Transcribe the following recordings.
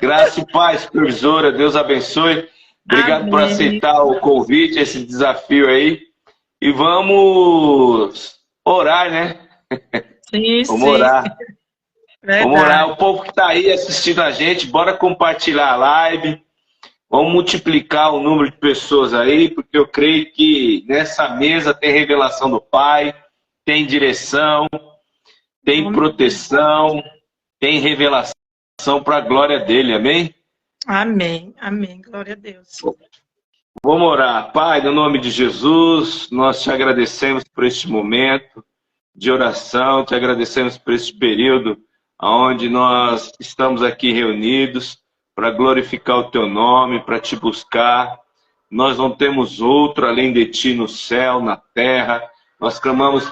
Graça e paz, supervisora. Deus abençoe. Obrigado por aceitar o convite, esse desafio aí. E vamos orar, né? Sim, vamos sim. orar. Verdade. Vamos orar. O povo que está aí assistindo a gente, bora compartilhar a live. Vamos multiplicar o número de pessoas aí, porque eu creio que nessa mesa tem revelação do Pai, tem direção, tem proteção, tem revelação para a glória dele, amém? Amém, amém, glória a Deus. Vamos orar. Pai, no nome de Jesus, nós te agradecemos por este momento de oração, te agradecemos por este período onde nós estamos aqui reunidos para glorificar o teu nome, para te buscar. Nós não temos outro além de ti no céu, na terra. Nós clamamos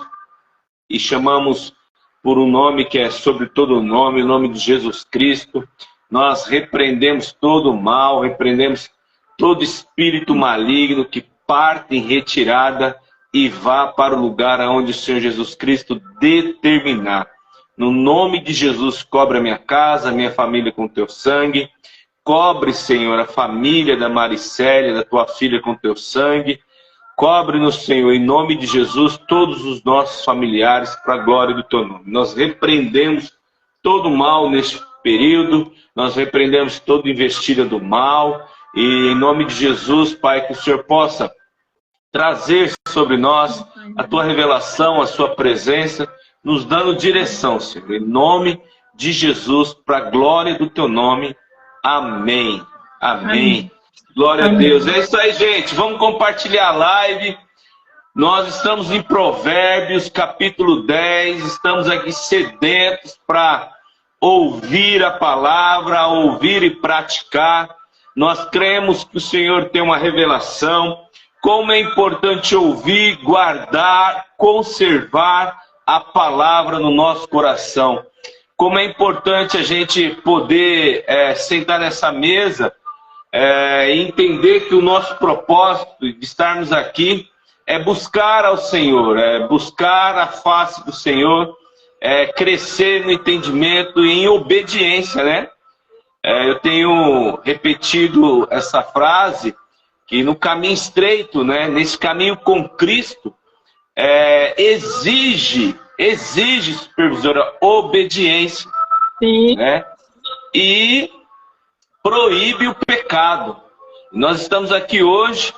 e chamamos por um nome que é sobre todo nome, o nome de Jesus Cristo. Nós repreendemos todo o mal, repreendemos todo espírito maligno que parte em retirada e vá para o lugar onde o Senhor Jesus Cristo determinar. No nome de Jesus, cobre a minha casa, a minha família com teu sangue. Cobre, Senhor, a família da Maricélia, da tua filha com teu sangue. Cobre-nos, Senhor, em nome de Jesus, todos os nossos familiares, para a glória do teu nome. Nós repreendemos todo o mal neste período, nós repreendemos toda investida do mal, e em nome de Jesus, Pai, que o Senhor possa trazer sobre nós a tua revelação, a sua presença, nos dando direção, Senhor, em nome de Jesus, para a glória do teu nome. Amém. Amém. Glória a Deus. É isso aí, gente. Vamos compartilhar a live. Nós estamos em Provérbios, capítulo 10. Estamos aqui sedentos para ouvir a palavra, ouvir e praticar. Nós cremos que o Senhor tem uma revelação. Como é importante ouvir, guardar, conservar a palavra no nosso coração. Como é importante a gente poder sentar nessa mesa e entender que o nosso propósito de estarmos aqui é buscar ao Senhor, é buscar a face do Senhor, crescer no entendimento e em obediência, né? Eu tenho repetido essa frase, que no caminho estreito, né, nesse caminho com Cristo, exige, supervisora, obediência. Sim. Né? E proíbe o pecado. Nós estamos aqui hoje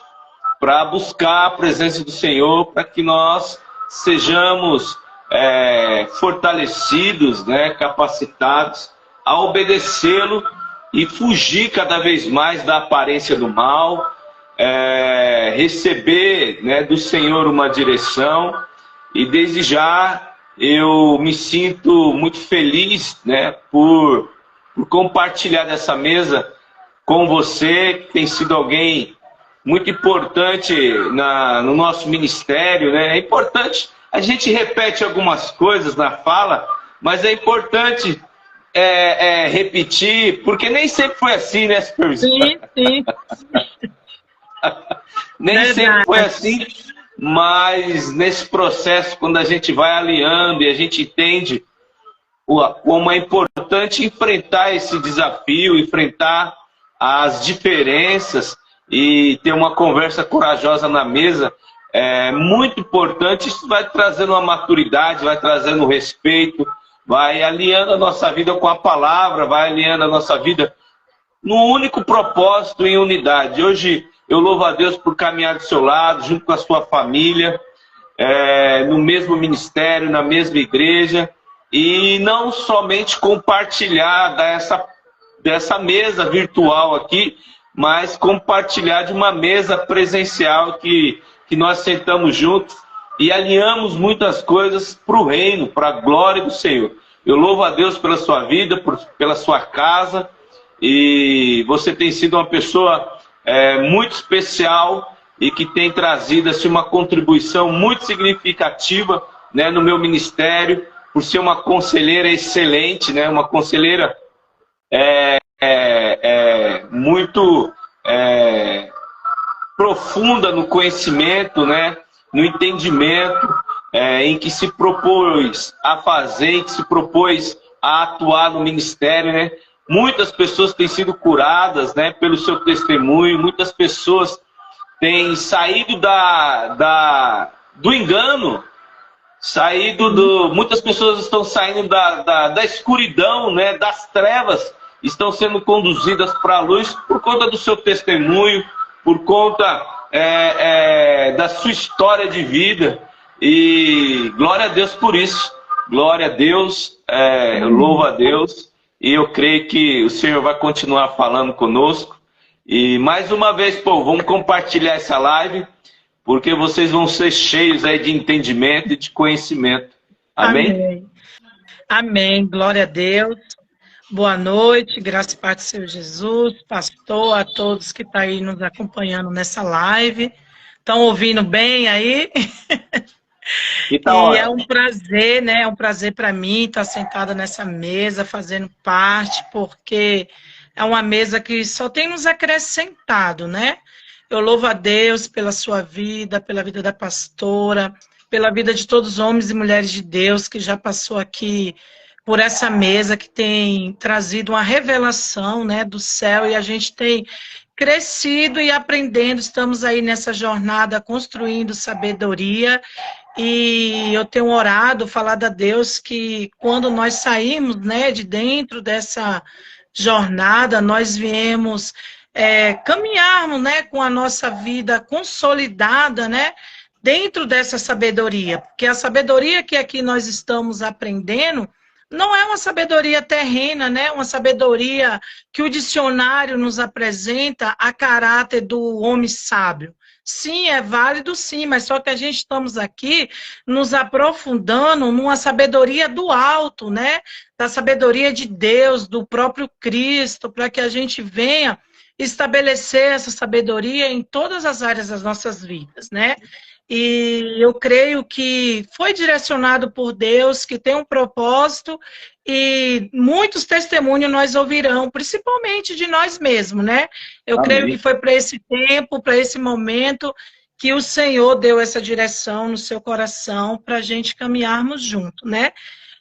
para buscar a presença do Senhor, para que nós sejamos fortalecidos, né, capacitados a obedecê-lo e fugir cada vez mais da aparência do mal, receber, né, do Senhor uma direção. E desde já eu me sinto muito feliz, né, por compartilhar dessa mesa com você, que tem sido alguém muito importante no nosso ministério, né? É importante, a gente repete algumas coisas na fala, mas é importante repetir, porque nem sempre foi assim, né, supervisor? Sim, sim. Nem Verdade. sempre foi assim, mas nesse processo, quando a gente vai alinhando e a gente entende como é importante enfrentar esse desafio, enfrentar as diferenças e ter uma conversa corajosa na mesa, é muito importante. Isso vai trazendo uma maturidade, vai trazendo respeito, vai alinhando a nossa vida com a palavra, vai alinhando a nossa vida num único propósito, em unidade. Hoje eu louvo a Deus por caminhar do seu lado, junto com a sua família, no mesmo ministério, na mesma igreja, e não somente compartilhar dessa mesa virtual aqui, mas compartilhar de uma mesa presencial que nós sentamos juntos e alinhamos muitas coisas para o reino, para a glória do Senhor. Eu louvo a Deus pela sua vida, pela sua casa, e você tem sido uma pessoa muito especial e que tem trazido assim, uma contribuição muito significativa, né, no meu ministério, por ser uma conselheira excelente, né, uma conselheira muito profunda no conhecimento, né, no entendimento, em que se propôs a fazer, em que se propôs a atuar no ministério, né? muitas pessoas têm sido curadas, né, pelo seu testemunho, muitas pessoas têm saído do engano, muitas pessoas estão saindo da escuridão, né, das trevas, estão sendo conduzidas para a luz por conta do seu testemunho, por conta da sua história de vida. E glória a Deus por isso. Glória a Deus, louvo a Deus. E eu creio que o Senhor vai continuar falando conosco. E mais uma vez, povo, vamos compartilhar essa live, porque vocês vão ser cheios aí de entendimento e de conhecimento. Amém? Amém. Amém. Glória a Deus. Boa noite, graças e paz do Senhor Jesus, pastor, a todos que estão aí nos acompanhando nessa live. Estão ouvindo bem aí? E é um prazer, né? É um prazer para mim estar sentada nessa mesa, fazendo parte, porque é uma mesa que só tem nos acrescentado, né? Eu louvo a Deus pela sua vida, pela vida da pastora, pela vida de todos os homens e mulheres de Deus que já passou aqui por essa mesa, que tem trazido uma revelação, né, do céu, e a gente tem crescido e aprendendo. Estamos aí nessa jornada construindo sabedoria. E eu tenho orado, falado a Deus que quando nós saímos, né, de dentro dessa jornada, nós viemos caminharmos, né, com a nossa vida consolidada, né, dentro dessa sabedoria. Porque a sabedoria que aqui nós estamos aprendendo não é uma sabedoria terrena, né, uma sabedoria que o dicionário nos apresenta a caráter do homem sábio. Sim, é válido sim, mas só que a gente estamos aqui nos aprofundando numa sabedoria do alto, né? Da sabedoria de Deus, do próprio Cristo, para que a gente venha estabelecer essa sabedoria em todas as áreas das nossas vidas, né? E eu creio que foi direcionado por Deus, que tem um propósito, e muitos testemunhos nós ouvirão, principalmente de nós mesmos, né? Eu Amém. creio que foi para esse tempo, para esse momento, que o Senhor deu essa direção no seu coração para a gente caminharmos junto, né?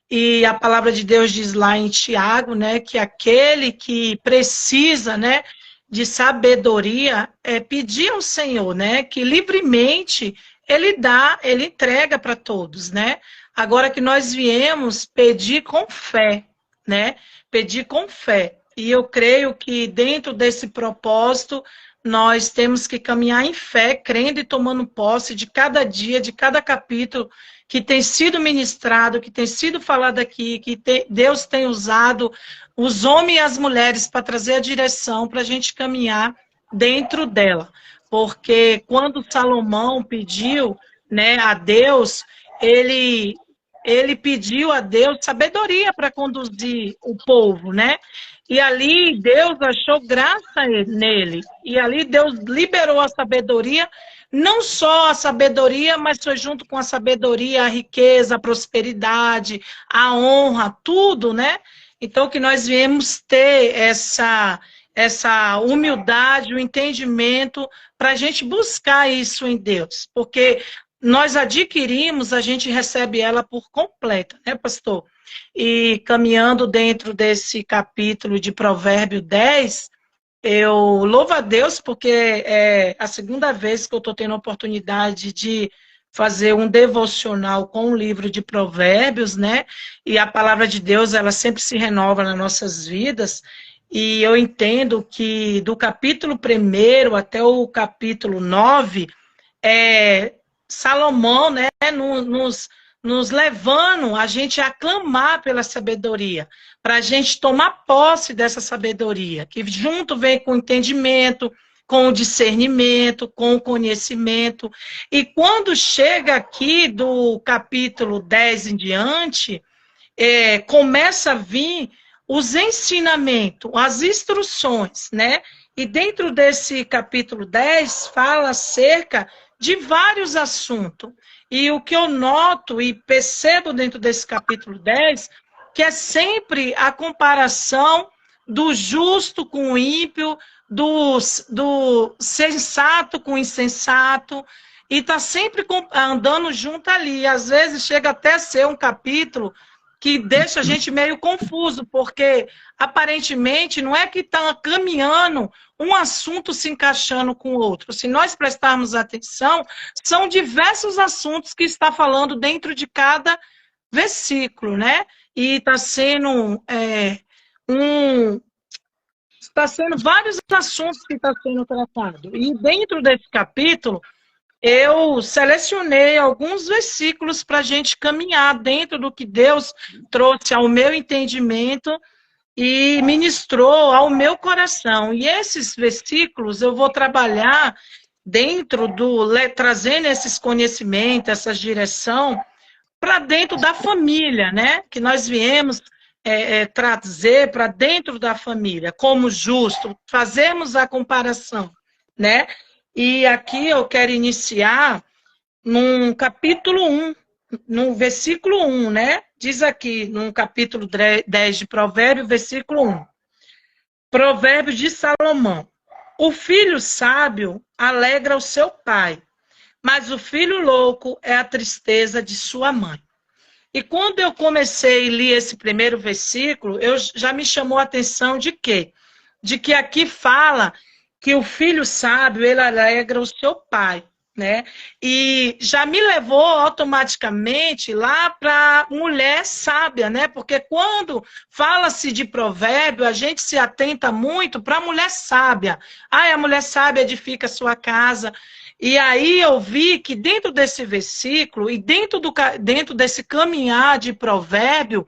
E a palavra de Deus diz lá em Tiago, né, que aquele que precisa, né, de sabedoria pedir ao Senhor, né, que livremente Ele dá, Ele entrega para todos, né? Agora que nós viemos pedir com fé, né? Pedir com fé. E eu creio que dentro desse propósito, nós temos que caminhar em fé, crendo e tomando posse de cada dia, de cada capítulo que tem sido ministrado, que tem sido falado aqui, que Deus tem usado os homens e as mulheres para trazer a direção para a gente caminhar dentro dela. Porque quando Salomão pediu, né, a Deus, ele pediu a Deus sabedoria para conduzir o povo, né? E ali Deus achou graça nele. E ali Deus liberou a sabedoria, não só a sabedoria, mas foi junto com a sabedoria, a riqueza, a prosperidade, a honra, tudo, né? Então que nós viemos ter essa humildade, o entendimento, para a gente buscar isso em Deus. Porque nós adquirimos, a gente recebe ela por completa, né, pastor? E caminhando dentro desse capítulo de Provérbio 10, eu louvo a Deus porque é a segunda vez que eu estou tendo a oportunidade de fazer um devocional com o livro de Provérbios, né? E a palavra de Deus, ela sempre se renova nas nossas vidas. E eu entendo que do capítulo 1 até o capítulo 9, Salomão, né, nos levando a gente a clamar pela sabedoria, para a gente tomar posse dessa sabedoria, que junto vem com o entendimento, com o discernimento, com o conhecimento. E quando chega aqui do capítulo 10 em diante, começa a vir os ensinamentos, as instruções, né? E dentro desse capítulo 10 fala acerca de vários assuntos. E o que eu noto e percebo dentro desse capítulo 10, que é sempre a comparação do justo com o ímpio, do sensato com o insensato, e está sempre andando junto ali. Às vezes chega até a ser um capítulo que deixa a gente meio confuso, porque aparentemente não é que está caminhando um assunto se encaixando com o outro. Se nós prestarmos atenção, são diversos assuntos que está falando dentro de cada versículo, né? E está sendo vários assuntos que estão sendo tratados. E dentro desse capítulo, eu selecionei alguns versículos para a gente caminhar dentro do que Deus trouxe ao meu entendimento e ministrou ao meu coração. E esses versículos eu vou trabalhar dentro trazendo esses conhecimentos, essa direção, para dentro da família, né? Que nós viemos trazer para dentro da família, como justo, fazemos a comparação, né? E aqui eu quero iniciar num capítulo 1, no versículo 1, né? Diz aqui, no capítulo 10 de Provérbios, versículo 1. Provérbio de Salomão. O filho sábio alegra o seu pai, mas o filho louco é a tristeza de sua mãe. E quando eu comecei a ler esse primeiro versículo, já me chamou a atenção de quê? De que aqui fala que o filho sábio, ele alegra o seu pai, né? E já me levou automaticamente lá para mulher sábia, né? Porque quando fala-se de provérbio, a gente se atenta muito para a mulher sábia. A mulher sábia edifica a sua casa. E aí eu vi que dentro desse versículo e dentro desse caminhar de provérbio,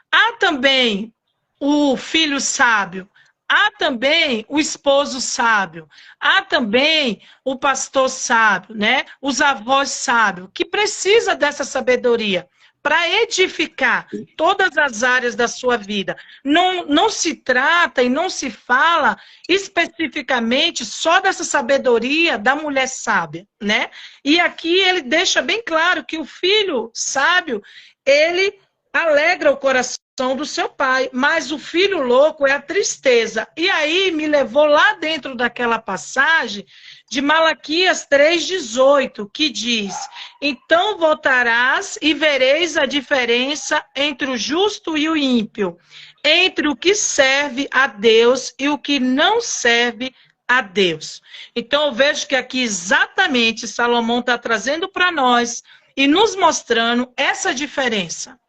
há também o filho sábio, há também o esposo sábio, há também o pastor sábio, né? Os avós sábios, que precisa dessa sabedoria para edificar todas as áreas da sua vida. Não se trata e não se fala especificamente só dessa sabedoria da mulher sábia, né? E aqui ele deixa bem claro que o filho sábio, ele alegra o coração do seu pai, mas o filho louco é a tristeza. E aí me levou lá dentro daquela passagem de Malaquias 3,18, que diz: então voltarás e vereis a diferença entre o justo e o ímpio, entre o que serve a Deus e o que não serve a Deus. Então eu vejo que aqui exatamente Salomão está trazendo para nós e nos mostrando essa diferença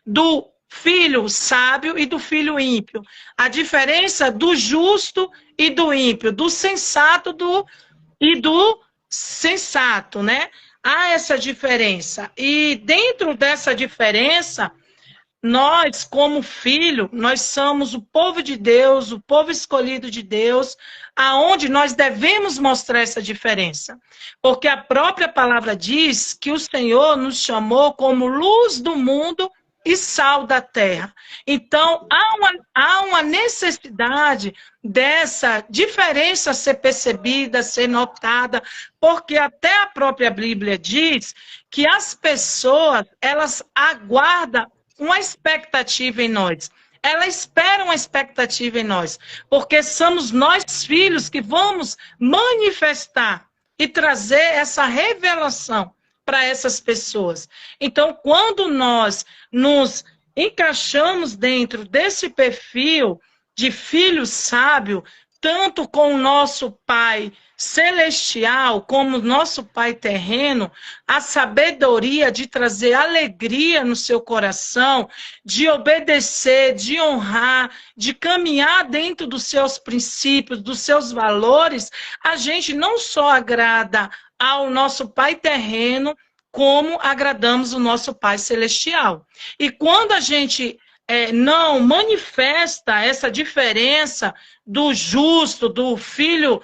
do filho sábio e do filho ímpio. A diferença do justo e do ímpio, do sensato e do sensato, né? Há essa diferença. E dentro dessa diferença, nós, como filho, nós somos o povo de Deus, o povo escolhido de Deus, aonde nós devemos mostrar essa diferença. Porque a própria palavra diz que o Senhor nos chamou como luz do mundo e sal da terra. Então, há uma necessidade dessa diferença ser percebida, ser notada, porque até a própria Bíblia diz que as pessoas, elas aguardam uma expectativa em nós. Elas esperam uma expectativa em nós, porque somos nós, filhos, que vamos manifestar e trazer essa revelação para essas pessoas. Então, quando nós nos encaixamos dentro desse perfil de filho sábio, tanto com o nosso Pai celestial, como o nosso Pai terreno, a sabedoria de trazer alegria no seu coração, de obedecer, de honrar, de caminhar dentro dos seus princípios, dos seus valores, a gente não só agrada ao nosso Pai terreno, como agradamos o nosso Pai celestial. E quando a gente não manifesta essa diferença do justo, do filho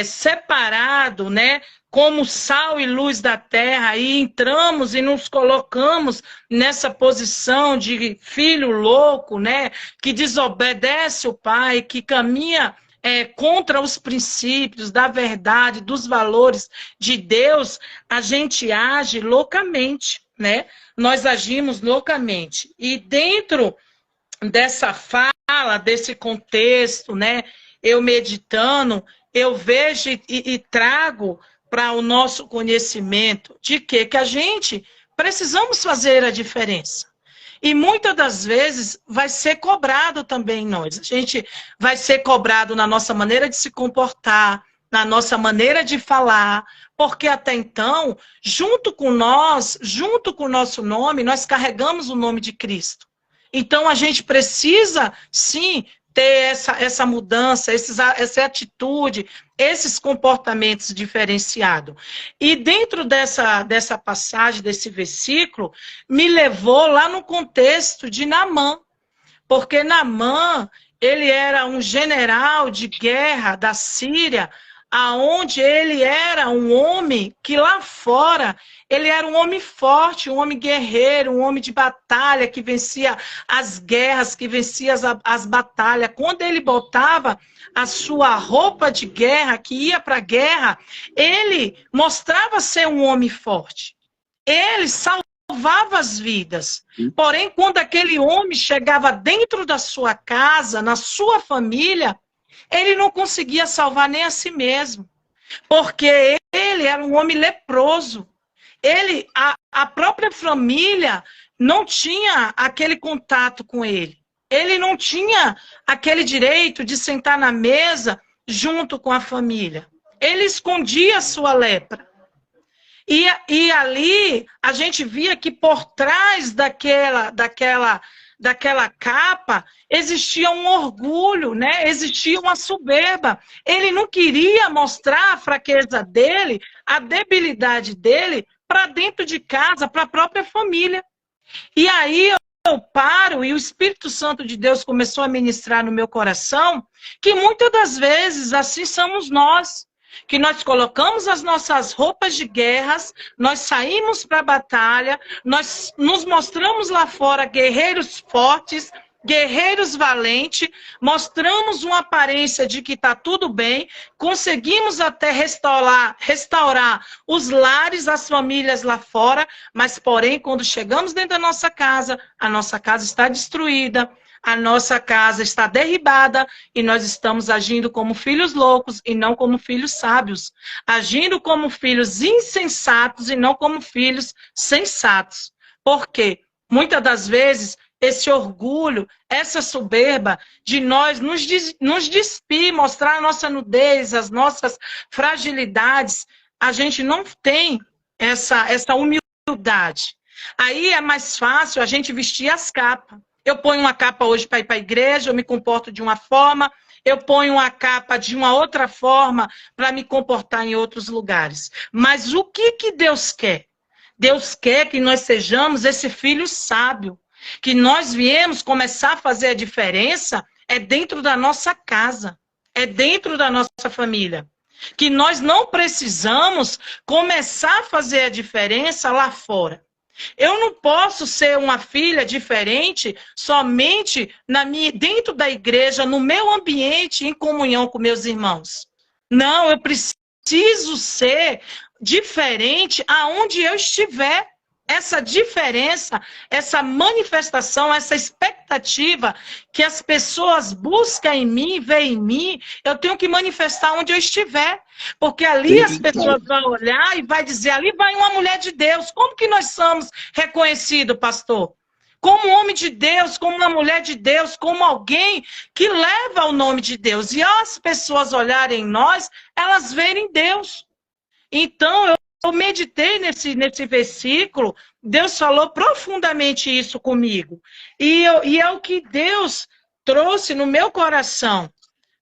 separado, né? Como sal e luz da terra, e entramos e nos colocamos nessa posição de filho louco, né? Que desobedece o pai, que caminha contra os princípios da verdade, dos valores de Deus, a gente age loucamente, né? Nós agimos loucamente. E dentro dessa fala, desse contexto, né? Eu meditando, eu vejo e trago para o nosso conhecimento de que a gente precisamos fazer a diferença. E muitas das vezes vai ser cobrado também em nós. A gente vai ser cobrado na nossa maneira de se comportar, na nossa maneira de falar, porque até então, junto com nós, junto com o nosso nome, nós carregamos o nome de Cristo. Então a gente precisa, sim, ter essa mudança, essa atitude, esses comportamentos diferenciados. E dentro dessa passagem, desse versículo, me levou lá no contexto de Naamã. Porque Naamã, ele era um general de guerra da Síria, aonde ele era um homem que lá fora, ele era um homem forte, um homem guerreiro, um homem de batalha, que vencia as guerras, que vencia as batalhas. Quando ele botava a sua roupa de guerra, que ia para a guerra, ele mostrava ser um homem forte. Ele salvava as vidas. Porém, quando aquele homem chegava dentro da sua casa, na sua família, ele não conseguia salvar nem a si mesmo, porque ele era um homem leproso. A própria família não tinha aquele contato com ele. Ele não tinha aquele direito de sentar na mesa junto com a família. Ele escondia a sua lepra. E ali a gente via que por trás daquela capa existia um orgulho, né? Existia uma soberba. Ele não queria mostrar a fraqueza dele, a debilidade dele para dentro de casa, para a própria família. E aí eu paro e o Espírito Santo de Deus começou a ministrar no meu coração que muitas das vezes assim somos nós. Que nós colocamos as nossas roupas de guerras, nós saímos para a batalha, nós nos mostramos lá fora guerreiros fortes, guerreiros valentes, mostramos uma aparência de que está tudo bem, conseguimos até restaurar os lares, as famílias lá fora, mas porém quando chegamos dentro da nossa casa, a nossa casa está destruída, a nossa casa está derribada e nós estamos agindo como filhos loucos e não como filhos sábios. Agindo como filhos insensatos e não como filhos sensatos. Por quê? Muitas das vezes, esse orgulho, essa soberba de nós nos despir, mostrar a nossa nudez, as nossas fragilidades, a gente não tem essa humildade. Aí é mais fácil a gente vestir as capas. Eu ponho uma capa hoje para ir para a igreja, eu me comporto de uma forma, eu ponho uma capa de uma outra forma para me comportar em outros lugares. Mas o que Deus quer? Deus quer que nós sejamos esse filho sábio, que nós viemos começar a fazer a diferença é dentro da nossa casa, é dentro da nossa família. Que nós não precisamos começar a fazer a diferença lá fora. Eu não posso ser uma filha diferente somente dentro da igreja, no meu ambiente, em comunhão com meus irmãos. Não, eu preciso ser diferente aonde eu estiver. Essa diferença, essa manifestação, essa expectativa que as pessoas buscam em mim, veem em mim, eu tenho que manifestar onde eu estiver. Porque ali as pessoas vão olhar e vai dizer, ali vai uma mulher de Deus. Como que nós somos reconhecidos, pastor? Como homem de Deus, como uma mulher de Deus, como alguém que leva o nome de Deus. E as pessoas olharem em nós, elas verem Deus. Então, eu meditei nesse versículo, Deus falou profundamente isso comigo. E é o que Deus trouxe no meu coração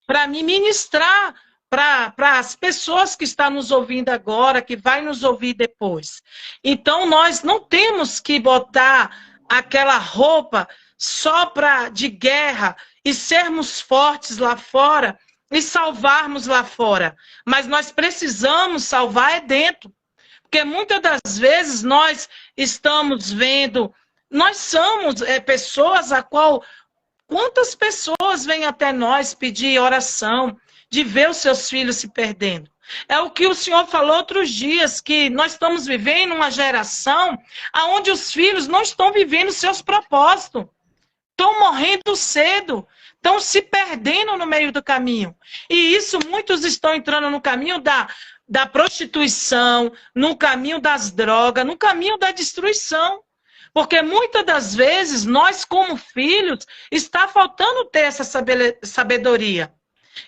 para me ministrar para as pessoas que estão nos ouvindo agora, que vai nos ouvir depois. Então, nós não temos que botar aquela roupa só de guerra e sermos fortes lá fora e salvarmos lá fora. Mas nós precisamos salvar dentro. Porque muitas das vezes nós estamos vendo, nós somos pessoas a qual, quantas pessoas vêm até nós pedir oração, de ver os seus filhos se perdendo. É o que o Senhor falou outros dias, que nós estamos vivendo uma geração onde os filhos não estão vivendo seus propósitos. Estão morrendo cedo, estão se perdendo no meio do caminho. E isso, muitos estão entrando no caminho da prostituição, no caminho das drogas, no caminho da destruição. Porque muitas das vezes, nós como filhos, está faltando ter essa sabedoria.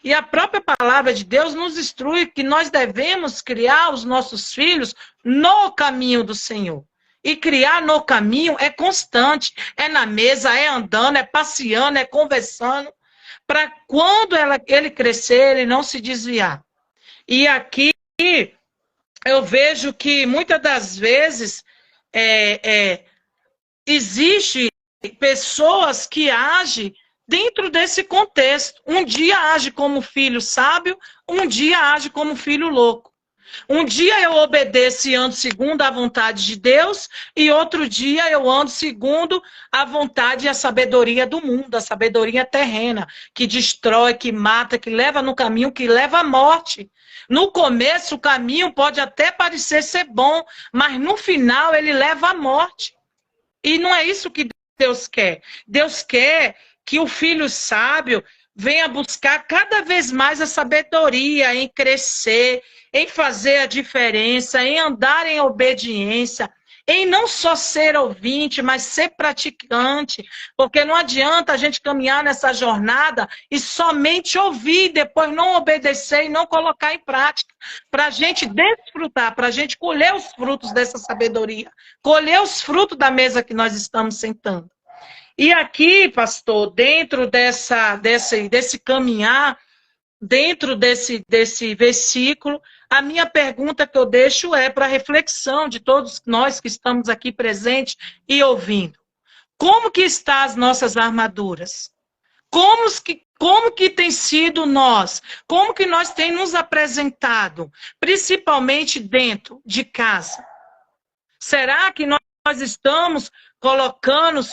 E a própria palavra de Deus nos instrui que nós devemos criar os nossos filhos no caminho do Senhor. E criar no caminho é constante, é na mesa, é andando, é passeando, é conversando, para quando ele crescer, ele não se desviar. E aqui eu vejo que muitas das vezes existe pessoas que agem dentro desse contexto. Um dia age como filho sábio, um dia age como filho louco. Um dia eu obedeço e ando segundo a vontade de Deus, e outro dia eu ando segundo a vontade e a sabedoria do mundo, a sabedoria terrena, que destrói, que mata, que leva no caminho, que leva à morte. No começo o caminho pode até parecer ser bom, mas no final ele leva à morte. E não é isso que Deus quer. Deus quer que o filho sábio venha buscar cada vez mais a sabedoria em crescer, em fazer a diferença, em andar em obediência, em não só ser ouvinte, mas ser praticante. Porque não adianta a gente caminhar nessa jornada e somente ouvir, depois não obedecer e não colocar em prática. Para a gente desfrutar, para a gente colher os frutos dessa sabedoria, colher os frutos da mesa que nós estamos sentando. E aqui, pastor, dentro desse caminhar, dentro desse versículo, a minha pergunta que eu deixo é para reflexão de todos nós que estamos aqui presentes e ouvindo. Como que estão as nossas armaduras? Como que tem sido nós? Como que nós temos nos apresentado? Principalmente dentro de casa. Será que nós estamos colocando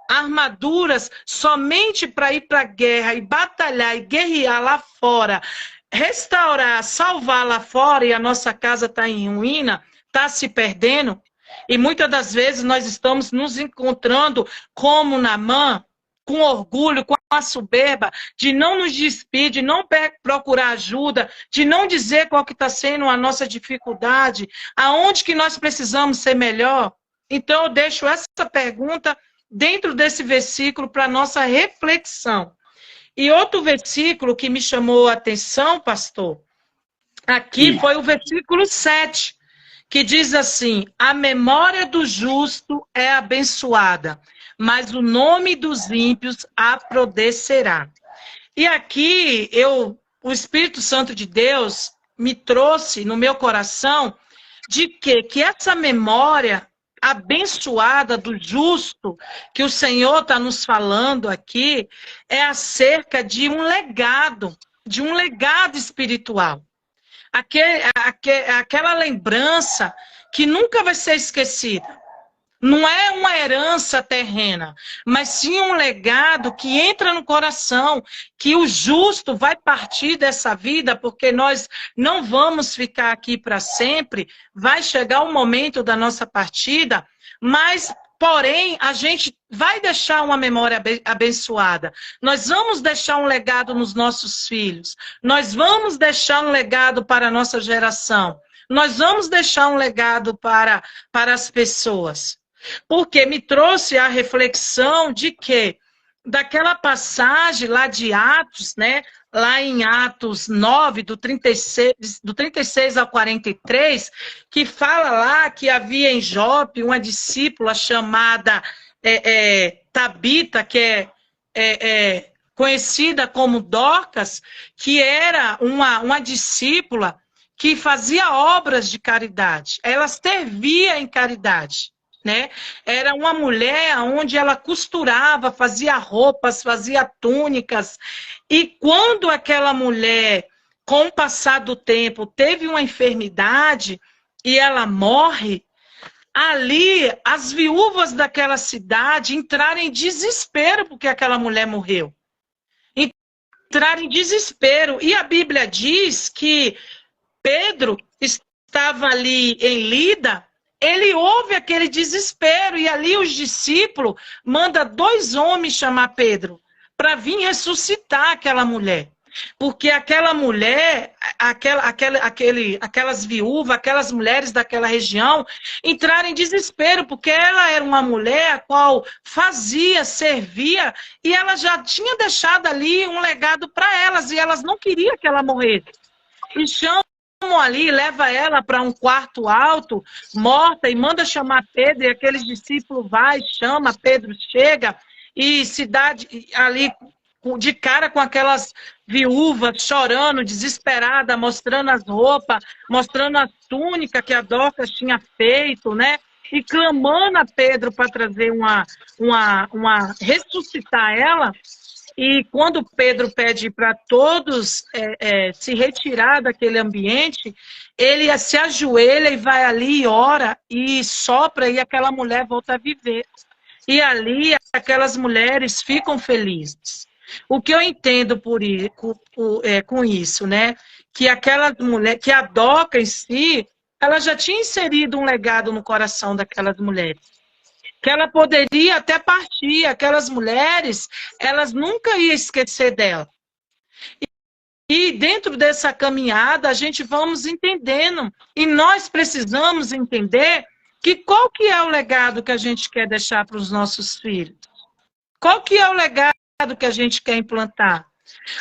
armaduras somente para ir para a guerra e batalhar e guerrear lá fora, restaurar, salvar lá fora, e a nossa casa está em ruína, está se perdendo? E muitas das vezes nós estamos nos encontrando como Naamã, com orgulho, com a soberba, de não nos despedir, de não procurar ajuda, de não dizer qual que está sendo a nossa dificuldade, aonde que nós precisamos ser melhor. Então eu deixo essa pergunta dentro desse versículo para nossa reflexão. E outro versículo que me chamou a atenção, pastor, aqui foi o versículo 7, que diz assim: a memória do justo é abençoada, mas o nome dos ímpios apodrecerá. E aqui o Espírito Santo de Deus me trouxe no meu coração de que essa memória abençoada do justo, que o Senhor está nos falando aqui, é acerca de um legado espiritual. Aquela lembrança que nunca vai ser esquecida. Não é uma herança terrena, mas sim um legado que entra no coração, que o justo vai partir dessa vida, porque nós não vamos ficar aqui para sempre, vai chegar o momento da nossa partida, mas, porém, a gente vai deixar uma memória abençoada. Nós vamos deixar um legado nos nossos filhos, nós vamos deixar um legado para a nossa geração, nós vamos deixar um legado para as pessoas. Porque me trouxe a reflexão de que, daquela passagem lá de Atos, né? Lá em Atos 9, do 36 ao 43, que fala lá que havia em Jope uma discípula chamada Tabita, que é conhecida como Dorcas, que era uma discípula que fazia obras de caridade. Ela servia em caridade. Né? Era uma mulher onde ela costurava, fazia roupas, fazia túnicas. E quando aquela mulher, com o passar do tempo, teve uma enfermidade e ela morre, ali as viúvas daquela cidade entraram em desespero porque aquela mulher morreu. Entraram em desespero. E a Bíblia diz que Pedro estava ali em Lida. Ele ouve aquele desespero e ali os discípulos mandam 2 homens chamar Pedro para vir ressuscitar aquela mulher. Porque aquela mulher, aquelas viúvas, aquelas mulheres daquela região entraram em desespero, porque ela era uma mulher a qual fazia, servia, e ela já tinha deixado ali um legado para elas, e elas não queriam que ela morresse. E chamam ali, leva ela para um quarto alto, morta, e manda chamar Pedro, e aqueles discípulos vai, chama, Pedro chega, e se dá ali de cara com aquelas viúvas chorando, desesperada, mostrando as roupas, mostrando a túnica que a Dorcas tinha feito, né? E clamando a Pedro para trazer ressuscitar ela. E quando Pedro pede para todos se retirar daquele ambiente, ele se ajoelha e vai ali e ora e sopra, e aquela mulher volta a viver. E ali aquelas mulheres ficam felizes. O que eu entendo com isso, né? Que aquelas mulheres, que a Doca em si, ela já tinha inserido um legado no coração daquelas mulheres. Que ela poderia até partir, aquelas mulheres, elas nunca iam esquecer dela. E dentro dessa caminhada, a gente vamos entendendo, e nós precisamos entender que qual que é o legado que a gente quer deixar para os nossos filhos? Qual que é o legado que a gente quer implantar?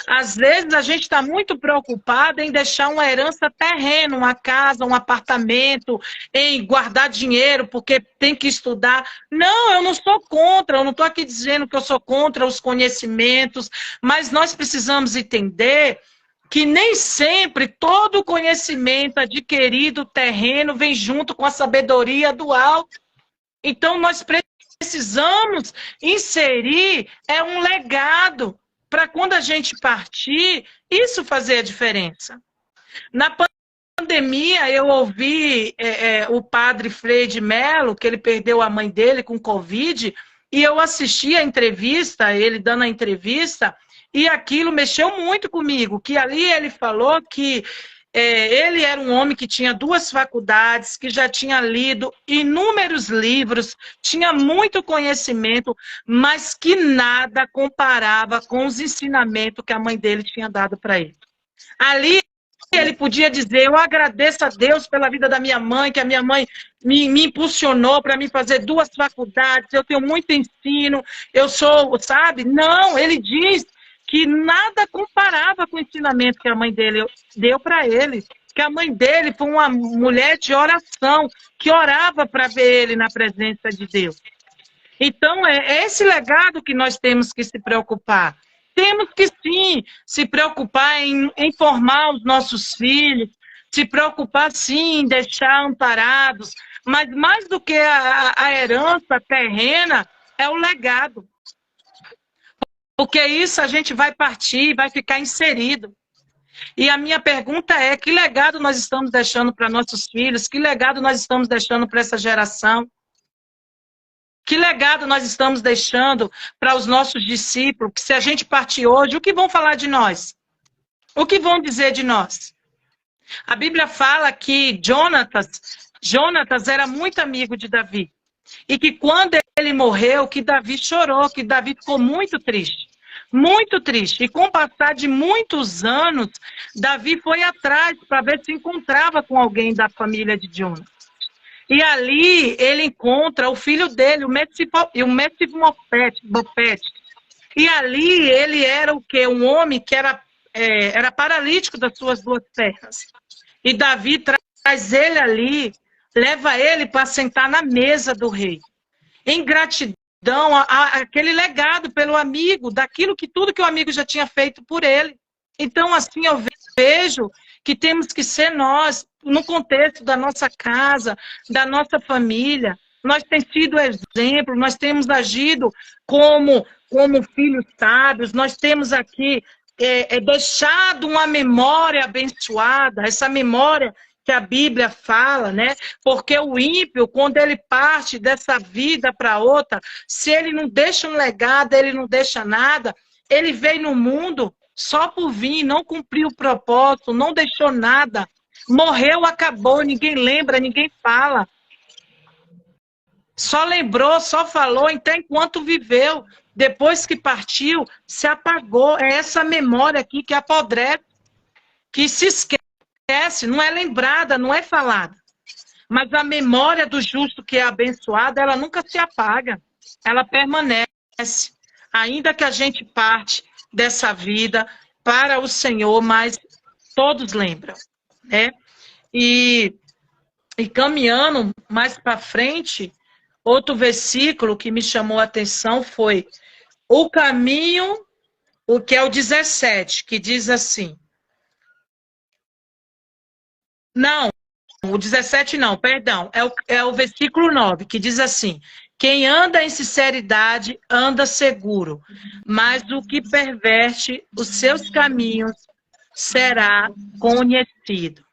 Às vezes a gente está muito preocupado em deixar uma herança terrena, uma casa, um apartamento, em guardar dinheiro porque tem que estudar. Não, eu não sou contra, eu não estou aqui dizendo que eu sou contra os conhecimentos, mas nós precisamos entender que nem sempre todo o conhecimento adquirido terreno vem junto com a sabedoria do alto. Então nós precisamos inserir um legado para quando a gente partir, isso fazer a diferença. Na pandemia, eu ouvi o padre Frei de Mello, que ele perdeu a mãe dele com Covid, e eu assisti a entrevista, ele dando a entrevista, e aquilo mexeu muito comigo, que ali ele falou que ele era um homem que tinha 2 faculdades, que já tinha lido inúmeros livros, tinha muito conhecimento, mas que nada comparava com os ensinamentos que a mãe dele tinha dado para ele. Ali ele podia dizer, eu agradeço a Deus pela vida da minha mãe, que a minha mãe me impulsionou para mim fazer 2 faculdades, eu tenho muito ensino, eu sou, sabe? Não, ele diz que nada comparava com o ensinamento que a mãe dele deu para ele. Que a mãe dele foi uma mulher de oração, que orava para ver ele na presença de Deus. Então, é esse legado que nós temos que se preocupar. Temos que, sim, se preocupar em formar os nossos filhos, se preocupar, sim, em deixar amparados, mas mais do que a herança terrena, é o legado. Porque isso a gente vai partir, vai ficar inserido. E a minha pergunta é, que legado nós estamos deixando para nossos filhos? Que legado nós estamos deixando para essa geração? Que legado nós estamos deixando para os nossos discípulos? Que se a gente partir hoje, o que vão falar de nós? O que vão dizer de nós? A Bíblia fala que Jonatas era muito amigo de Davi. E que quando ele morreu, que Davi chorou, que Davi ficou muito triste. Muito triste. E com o passar de muitos anos, Davi foi atrás para ver se encontrava com alguém da família de Jonatas. E ali ele encontra o filho dele, o Mefibosete. E ali ele era o quê? Um homem que era paralítico das suas 2 pernas. E Davi traz ele ali, leva ele para sentar na mesa do rei. Em gratidão, aquele legado pelo amigo, daquilo que tudo que o amigo já tinha feito por ele. Então, assim, eu vejo que temos que ser nós, no contexto da nossa casa, da nossa família. Nós temos sido exemplo, nós temos agido como filhos sábios, nós temos aqui deixado uma memória abençoada, essa memória que a Bíblia fala, né? Porque o ímpio, quando ele parte dessa vida para outra, se ele não deixa um legado, ele não deixa nada, ele veio no mundo só por vir, não cumpriu o propósito, não deixou nada, morreu, acabou, ninguém lembra, ninguém fala. Só lembrou, só falou, então enquanto viveu. depois que partiu, se apagou. É essa memória aqui que apodrece, que se esquece, não é lembrada, não é falada. Mas a memória do justo que é abençoado, ela nunca se apaga. Ela permanece. Ainda que a gente parte dessa vida para o Senhor, mas todos lembram, né? E caminhando mais para frente, outro versículo que me chamou a atenção foi o caminho, o que é o 17, que diz assim. Não, o 17 não, perdão. É o versículo 9, que diz assim: quem anda em sinceridade anda seguro, mas o que perverte os seus caminhos será conhecido.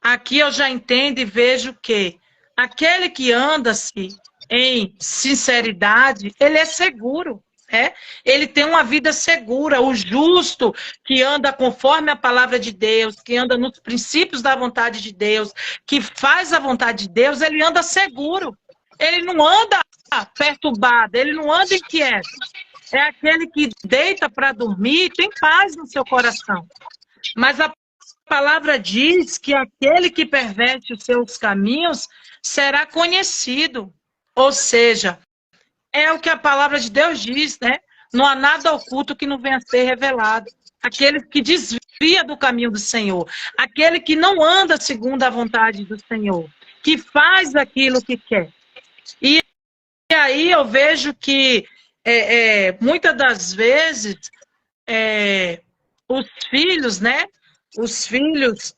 Aqui eu já entendo e vejo que aquele que anda-se em sinceridade, ele é seguro. Ele tem uma vida segura. O justo que anda conforme a palavra de Deus, que anda nos princípios da vontade de Deus, que faz a vontade de Deus, ele anda seguro. Ele não anda perturbado, ele não anda inquieto. É aquele que deita para dormir e tem paz no seu coração. Mas a palavra diz que aquele que perverte os seus caminhos será conhecido. Ou seja, é o que a palavra de Deus diz, né? Não há nada oculto que não venha a ser revelado. Aquele que desvia do caminho do Senhor. Aquele que não anda segundo a vontade do Senhor. Que faz aquilo que quer. E aí eu vejo que muitas das vezes os filhos, né? Os filhos,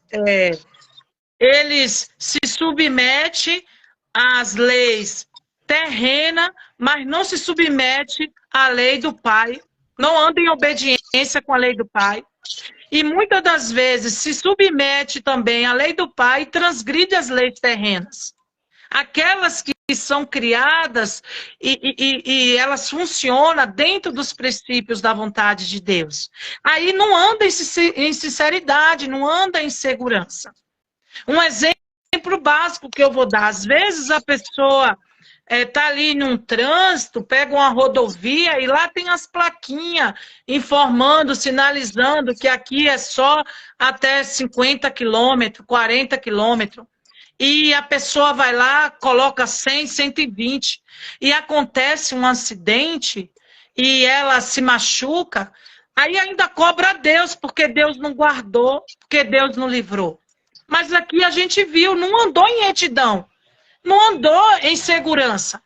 eles se submetem às leis terrena, mas não se submete à lei do Pai, não anda em obediência com a lei do Pai. E muitas das vezes se submete também à lei do Pai e transgride as leis terrenas. Aquelas que são criadas e elas funcionam dentro dos princípios da vontade de Deus. Aí não anda em sinceridade, não anda em segurança. Um exemplo básico que eu vou dar, às vezes a pessoa tá ali num trânsito, pega uma rodovia e lá tem as plaquinhas informando, sinalizando que aqui é só até 50 quilômetros, 40 quilômetros. E a pessoa vai lá, coloca 100, 120. E acontece um acidente e ela se machuca, aí ainda cobra a Deus, porque Deus não guardou, porque Deus não livrou. Mas aqui a gente viu, não andou em retidão. Não andou em segurança.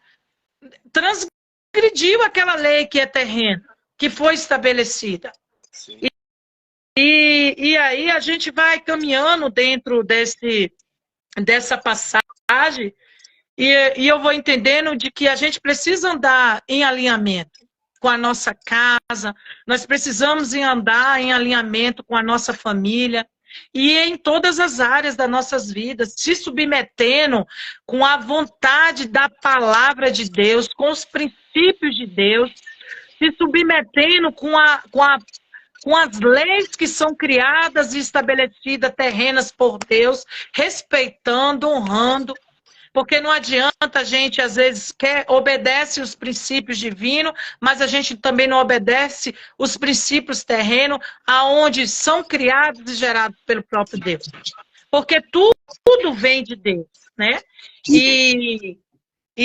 Transgrediu aquela lei que é terrena, que foi estabelecida. E aí a gente vai caminhando dentro dessa passagem e eu vou entendendo de que a gente precisa andar em alinhamento com a nossa casa, nós precisamos andar em alinhamento com a nossa família, e em todas as áreas das nossas vidas, se submetendo com a vontade da palavra de Deus, com os princípios de Deus, se submetendo com as leis que são criadas e estabelecidas, terrenas por Deus, respeitando, honrando. Porque não adianta a gente, às vezes, obedece os princípios divinos, mas a gente também não obedece os princípios terrenos, aonde são criados e gerados pelo próprio Deus. Porque tudo vem de Deus, né? E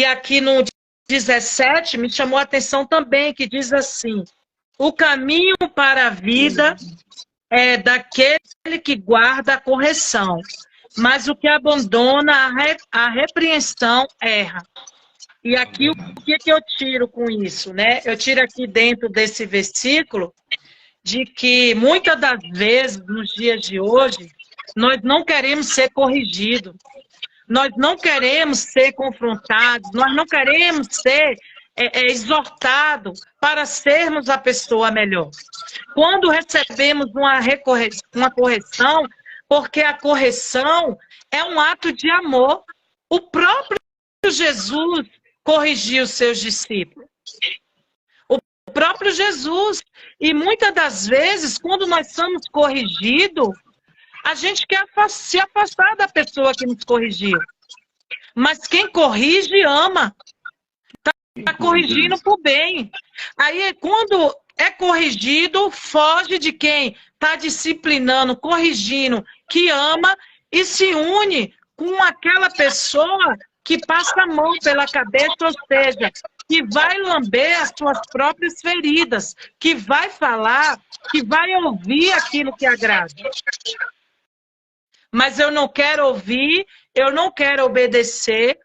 aqui no 17 me chamou a atenção também, que diz assim: o caminho para a vida é daquele que guarda a correção, mas o que abandona a repreensão erra. E aqui o que eu tiro com isso, né? Eu tiro aqui dentro desse versículo de que muitas das vezes, nos dias de hoje, nós não queremos ser corrigidos, nós não queremos ser confrontados, nós não queremos ser exortados para sermos a pessoa melhor. Quando recebemos uma correção, porque a correção é um ato de amor. O próprio Jesus corrigiu os seus discípulos. O próprio Jesus. E muitas das vezes, quando nós somos corrigidos, a gente quer se afastar da pessoa que nos corrigiu. Mas quem corrige, ama. Está corrigindo por bem. Aí, quando é corrigido, foge de quem está disciplinando, corrigindo, que ama e se une com aquela pessoa que passa a mão pela cabeça, ou seja, que vai lamber as suas próprias feridas, que vai falar, que vai ouvir aquilo que agrada. Mas eu não quero ouvir, eu não quero obedecer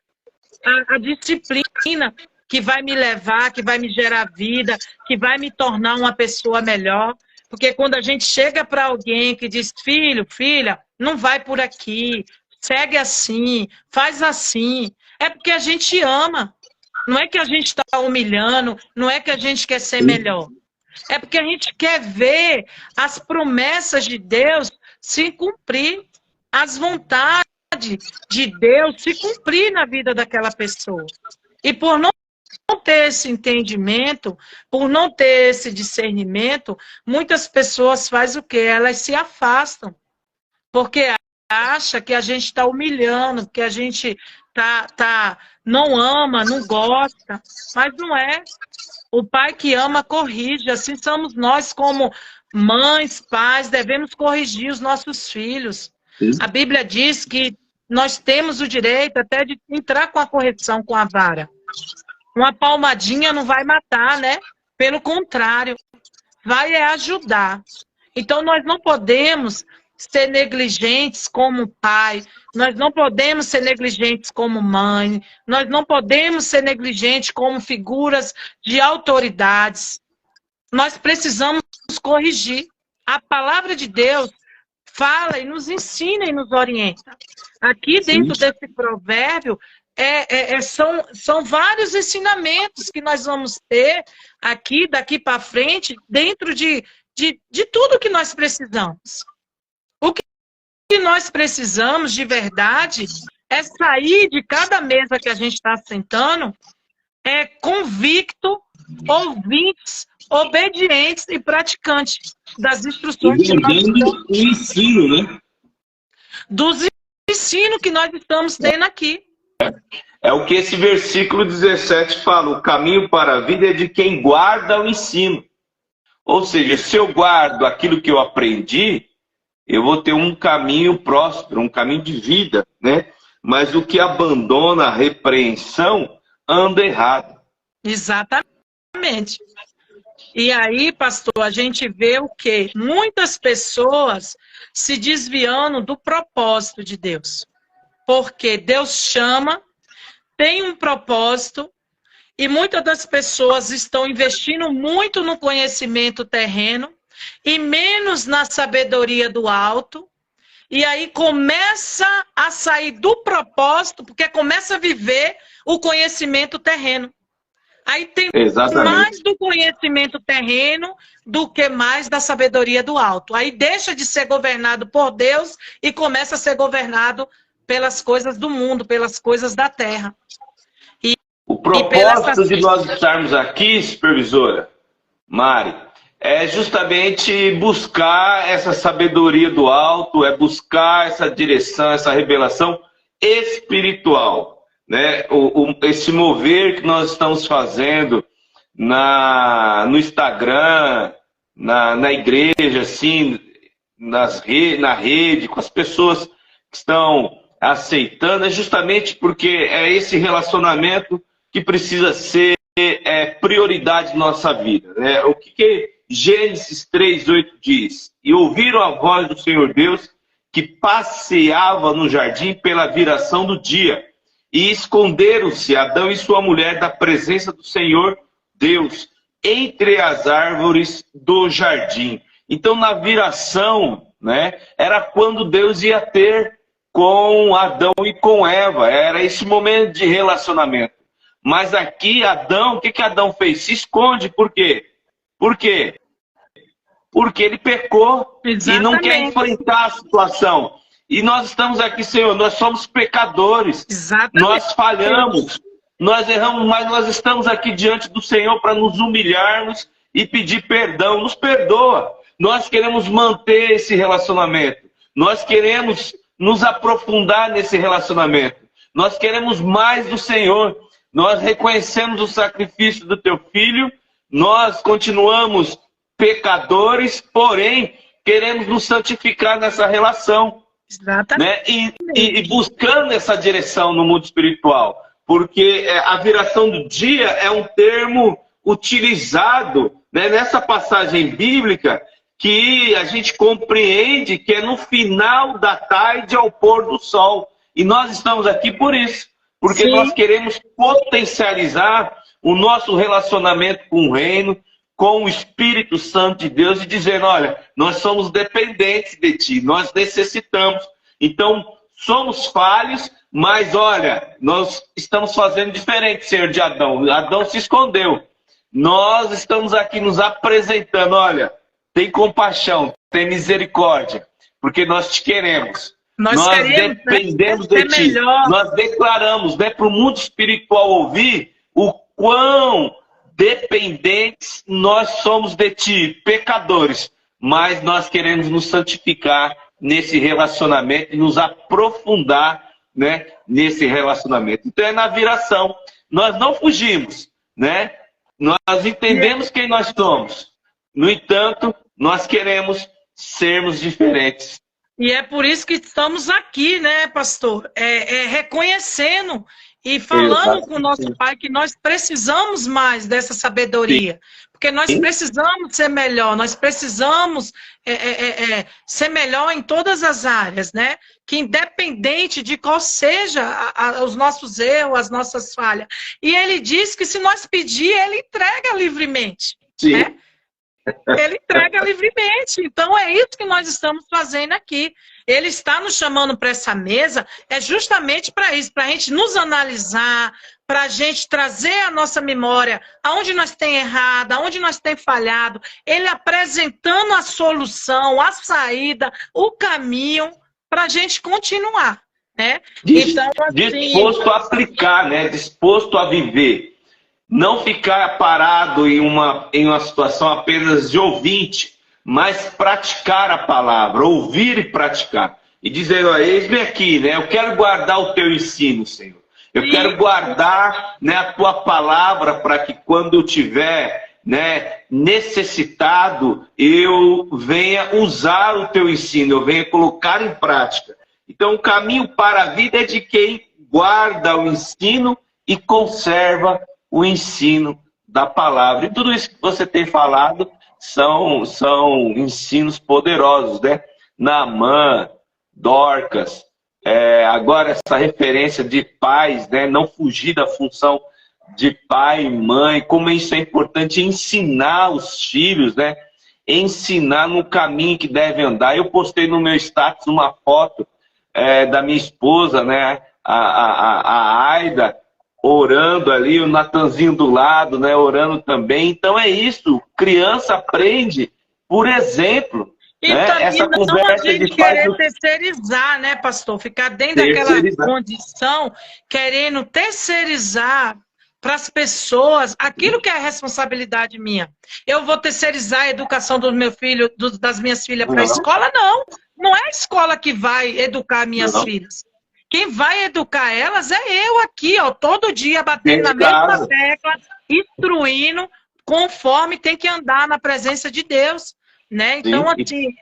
a disciplina que vai me levar, que vai me gerar vida, que vai me tornar uma pessoa melhor. Porque quando a gente chega para alguém que diz, filho, filha, não vai por aqui, segue assim, faz assim, é porque a gente ama. Não é que a gente está humilhando, não é que a gente quer ser melhor. É porque a gente quer ver as promessas de Deus se cumprir, as vontades de Deus se cumprir na vida daquela pessoa. E por não ter esse entendimento, por não ter esse discernimento, muitas pessoas fazem o quê? Elas se afastam. Porque acha que a gente está humilhando, que a gente não ama, não gosta. Mas não é. O pai que ama corrige. Assim somos nós como mães, pais, devemos corrigir os nossos filhos. A Bíblia diz que nós temos o direito até de entrar com a correção com a vara. Uma palmadinha não vai matar, né? Pelo contrário, vai ajudar. Então, nós não podemos ser negligentes como pai, nós não podemos ser negligentes como mãe, nós não podemos ser negligentes como figuras de autoridades. Nós precisamos corrigir. A palavra de Deus fala e nos ensina e nos orienta. Aqui dentro desse provérbio, são vários ensinamentos que nós vamos ter aqui, daqui para frente, dentro de tudo que nós precisamos. O que nós precisamos, de verdade, é sair de cada mesa que a gente está sentando, convicto, ouvintes, obedientes e praticantes das instruções que nós estamos... o ensino, né? Dos ensinos que nós estamos tendo aqui. É o que esse versículo 17 fala, o caminho para a vida é de quem guarda o ensino. Ou seja, se eu guardo aquilo que eu aprendi, eu vou ter um caminho próspero, um caminho de vida, né? Mas o que abandona a repreensão anda errado. Exatamente. E aí, pastor, a gente vê o quê? Muitas pessoas se desviando do propósito de Deus. Porque Deus chama, tem um propósito, e muitas das pessoas estão investindo muito no conhecimento terreno e menos na sabedoria do alto. E aí começa a sair do propósito, porque começa a viver o conhecimento terreno. Aí tem mais do conhecimento terreno do que mais da sabedoria do alto. Aí deixa de ser governado por Deus e começa a ser governado pelas coisas do mundo, pelas coisas da terra. O propósito de nós estarmos aqui, supervisora Mari, é justamente buscar essa sabedoria do alto, é buscar essa direção, essa revelação espiritual, né? Esse mover que nós estamos fazendo no Instagram, na igreja, assim, na rede, com as pessoas que estão aceitando, é justamente porque é esse relacionamento que precisa ser prioridade na nossa vida, né? O que Gênesis 3:8 diz? E ouviram a voz do Senhor Deus que passeava no jardim pela viração do dia. E esconderam-se Adão e sua mulher da presença do Senhor Deus entre as árvores do jardim. Então, na viração, né, era quando Deus ia ter com Adão e com Eva. Era esse momento de relacionamento. Mas aqui, Adão, o que Adão fez? Se esconde. Por quê? Por quê? Porque ele pecou. Exatamente. E não quer enfrentar a situação. E nós estamos aqui, Senhor, nós somos pecadores. Exatamente. Nós falhamos, nós erramos, mas nós estamos aqui diante do Senhor para nos humilharmos e pedir perdão. Nos perdoa. Nós queremos manter esse relacionamento. Nós queremos nos aprofundar nesse relacionamento. Nós queremos mais do Senhor. nós reconhecemos o sacrifício do teu filho, nós continuamos pecadores, porém queremos nos santificar nessa relação. Exatamente. Né? E buscando essa direção no mundo espiritual. Porque a viração do dia é um termo utilizado, né, nessa passagem bíblica, que a gente compreende que é no final da tarde ao pôr do sol. E nós estamos aqui por isso. Porque Sim. nós queremos potencializar o nosso relacionamento com o reino, com o Espírito Santo de Deus, e dizendo, olha, nós somos dependentes de ti, nós necessitamos. Então, somos falhos, mas olha, nós estamos fazendo diferente, Senhor, de Adão. Adão se escondeu. Nós estamos aqui nos apresentando, olha, tem compaixão, tem misericórdia, porque nós te queremos. Nós queremos, dependemos de ti. Melhor. Nós declaramos, né, para o mundo espiritual ouvir o quão dependentes nós somos de ti, pecadores, mas nós queremos nos santificar nesse relacionamento e nos aprofundar, né, nesse relacionamento. Então é na viração. Nós não fugimos, né? Nós entendemos quem nós somos. No entanto, nós queremos sermos diferentes. E é por isso que estamos aqui, né, pastor? Reconhecendo e falando com o nosso Pai que nós precisamos mais dessa sabedoria. Sim. Porque nós precisamos ser melhor, nós precisamos ser melhor em todas as áreas, né? Que independente de qual seja os nossos erros, as nossas falhas. E ele diz que se nós pedir, ele entrega livremente. Sim. Né? Ele entrega livremente. Então é isso que nós estamos fazendo aqui. Ele está nos chamando para essa mesa, é justamente para isso, para a gente nos analisar, para a gente trazer à nossa memória aonde nós temos errado, aonde nós temos falhado. Ele apresentando a solução, a saída, o caminho para a gente continuar. Né? Então, assim, disposto a aplicar, né? Disposto a viver. Não ficar parado em uma situação apenas de ouvinte, mas praticar a palavra, ouvir e praticar. E dizer, ó, eis-me aqui, né? Eu quero guardar o teu ensino, Senhor. Eu quero guardar, né, a tua palavra para que quando eu tiver, né, necessitado, eu venha usar o teu ensino, eu venha colocar em prática. Então o caminho para a vida é de quem guarda o ensino e conserva o ensino da palavra. E tudo isso que você tem falado são ensinos poderosos, né? Naamã, Dorcas, agora essa referência de pais, né? Não fugir da função de pai e mãe, como isso é importante ensinar os filhos, né? Ensinar no caminho que deve andar. Eu postei no meu status uma foto da minha esposa, né? A Aida, orando ali, o Natanzinho do lado, né, orando também. Então é isso, criança aprende por exemplo. E né? Também essa conversa a gente querer terceirizar, né, pastor? Ficar dentro daquela condição, querendo terceirizar para as pessoas aquilo que é responsabilidade minha. Eu vou terceirizar a educação do meu filho, das minhas filhas para a escola? Não. Não é a escola que vai educar minhas filhas. Quem vai educar elas é eu aqui, ó, todo dia batendo na mesma tecla, instruindo, conforme tem que andar na presença de Deus, né? Então, assim,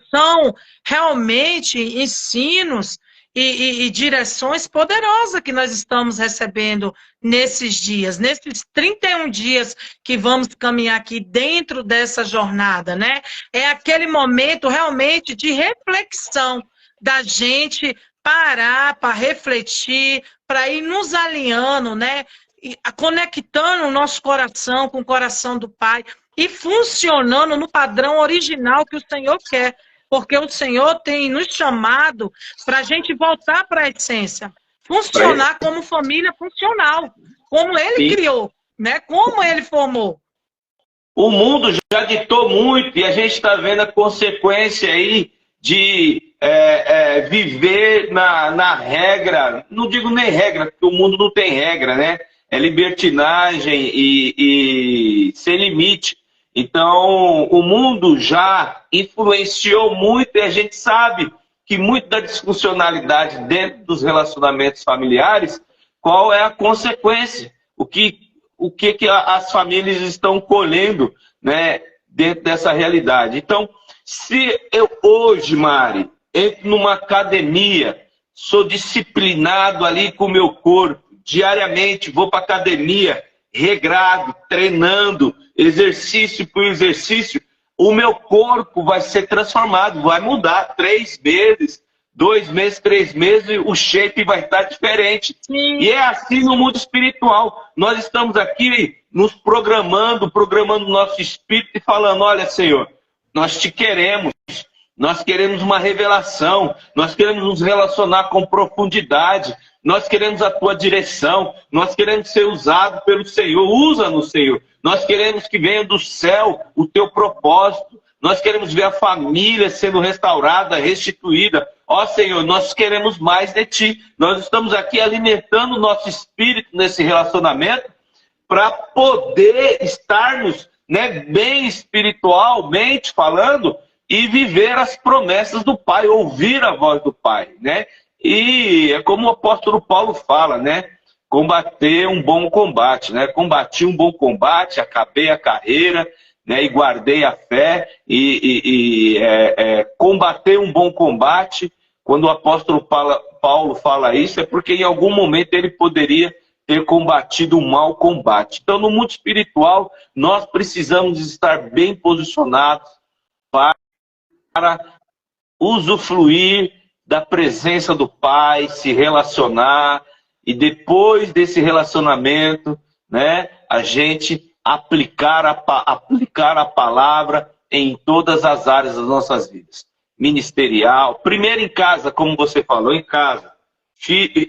são realmente ensinos e direções poderosas que nós estamos recebendo nesses dias, nesses 31 dias que vamos caminhar aqui dentro dessa jornada, né? É aquele momento realmente de reflexão da gente parar para refletir, para ir nos alinhando, né? E conectando o nosso coração com o coração do Pai e funcionando no padrão original que o Senhor quer. Porque o Senhor tem nos chamado para a gente voltar para a essência. Funcionar como família funcional. Como Ele criou, né? Como Ele formou. O mundo já ditou muito e a gente está vendo a consequência aí de viver na regra, não digo nem regra, porque o mundo não tem regra, né? É libertinagem e sem limite. Então, o mundo já influenciou muito e a gente sabe que muito da disfuncionalidade dentro dos relacionamentos familiares, qual é a consequência? que as famílias estão colhendo, né, dentro dessa realidade. Então, se eu hoje, Mari, entro numa academia, sou disciplinado ali com o meu corpo, diariamente vou para a academia, regrado, treinando, exercício por exercício, o meu corpo vai ser transformado, vai mudar 3 meses, 2 meses, 3 meses, o shape vai estar diferente. Sim. E é assim no mundo espiritual. Nós estamos aqui nos programando o nosso espírito e falando, olha, Senhor, nós te queremos. Nós queremos uma revelação, nós queremos nos relacionar com profundidade, nós queremos a tua direção, nós queremos ser usados pelo Senhor, usa-nos, Senhor. Nós queremos que venha do céu o teu propósito, nós queremos ver a família sendo restaurada, restituída. Ó Senhor, nós queremos mais de ti. Nós estamos aqui alimentando o nosso espírito nesse relacionamento para poder estarmos, né, bem espiritualmente falando, e viver as promessas do Pai, ouvir a voz do Pai, né? E é como o apóstolo Paulo fala, né? Combater um bom combate, né? Combati um bom combate, acabei a carreira, né? E guardei a fé, combater um bom combate. Quando o apóstolo Paulo fala isso, é porque em algum momento ele poderia ter combatido um mau combate. Então, no mundo espiritual, nós precisamos estar bem posicionados para usufruir da presença do Pai, se relacionar, e depois desse relacionamento, né, a gente aplicar a palavra em todas as áreas das nossas vidas. Ministerial, primeiro em casa, como você falou, em casa.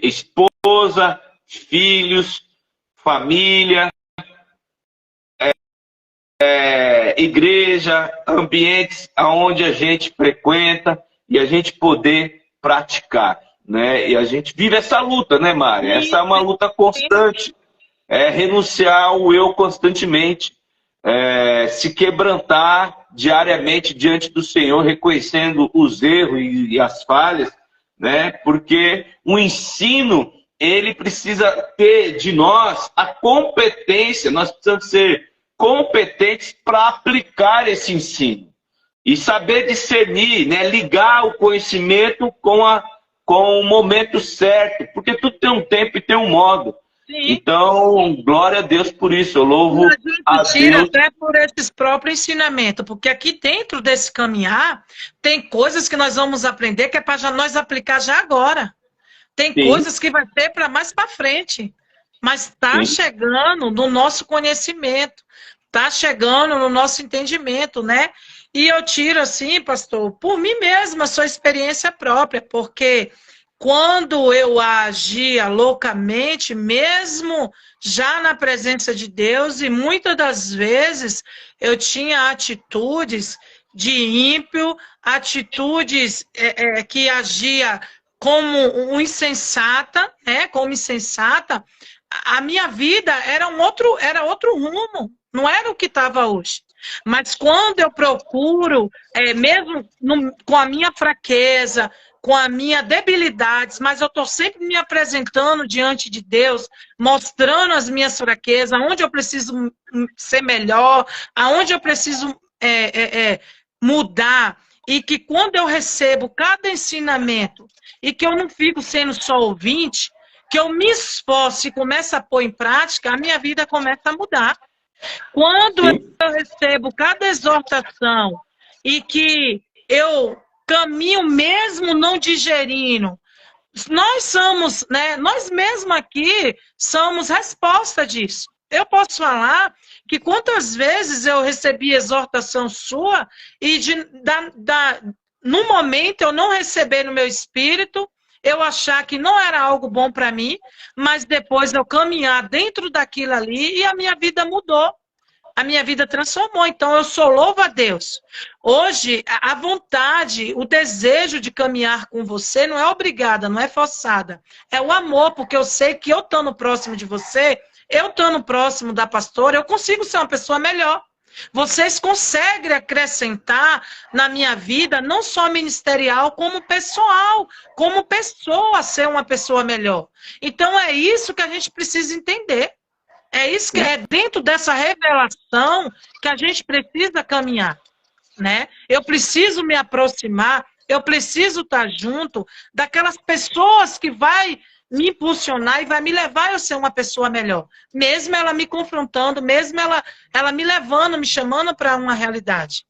Esposa, filhos, família, igreja, ambientes onde a gente frequenta e a gente poder praticar, né? E a gente vive essa luta, né, Mari? Essa é uma luta constante. É renunciar ao eu constantemente, se quebrantar diariamente diante do Senhor, reconhecendo os erros e as falhas, né? Porque o ensino, ele precisa ter de nós a competência, nós precisamos ser competentes para aplicar esse ensino. E saber discernir, né? Ligar o conhecimento com o momento certo. Porque tudo tem um tempo e tem um modo. Sim. Então, glória a Deus por isso. Eu louvo a Deus. Até por esses próprios ensinamentos. Porque aqui dentro desse caminhar, tem coisas que nós vamos aprender que é para nós aplicar já agora. Tem Sim. coisas que vai ter para mais para frente. Mas está chegando no nosso conhecimento. Está chegando no nosso entendimento, né? E eu tiro assim, pastor, por mim mesma, a sua experiência própria, porque quando eu agia loucamente, mesmo já na presença de Deus, e muitas das vezes eu tinha atitudes de ímpio, atitudes que agia como um insensata, né? Como insensata, a minha vida era outro rumo. Não era o que estava hoje. Mas quando eu procuro, mesmo com a minha fraqueza, com a minha debilidades, mas eu estou sempre me apresentando diante de Deus, mostrando as minhas fraquezas, aonde eu preciso ser melhor, aonde eu preciso mudar. E que quando eu recebo cada ensinamento, e que eu não fico sendo só ouvinte, que eu me esforço e começo a pôr em prática, a minha vida começa a mudar. Quando eu recebo cada exortação e que eu caminho mesmo não digerindo, nós somos, né, nós mesmos aqui somos resposta disso. Eu posso falar que quantas vezes eu recebi exortação sua e no momento eu não receber no meu espírito, eu achar que não era algo bom para mim, mas depois eu caminhar dentro daquilo ali e a minha vida mudou. A minha vida transformou. Então eu sou louvo a Deus. Hoje, a vontade, o desejo de caminhar com você não é obrigada, não é forçada. É o amor, porque eu sei que eu estando próximo de você, eu estando próximo da pastora, eu consigo ser uma pessoa melhor. Vocês conseguem acrescentar na minha vida, não só ministerial, como pessoal, como pessoa, ser uma pessoa melhor. Então é isso que a gente precisa entender. É isso que é dentro dessa revelação que a gente precisa caminhar, né? Eu preciso me aproximar, eu preciso estar junto daquelas pessoas que vai me impulsionar e vai me levar a ser uma pessoa melhor. Mesmo ela me confrontando, mesmo ela me levando, me chamando para uma realidade.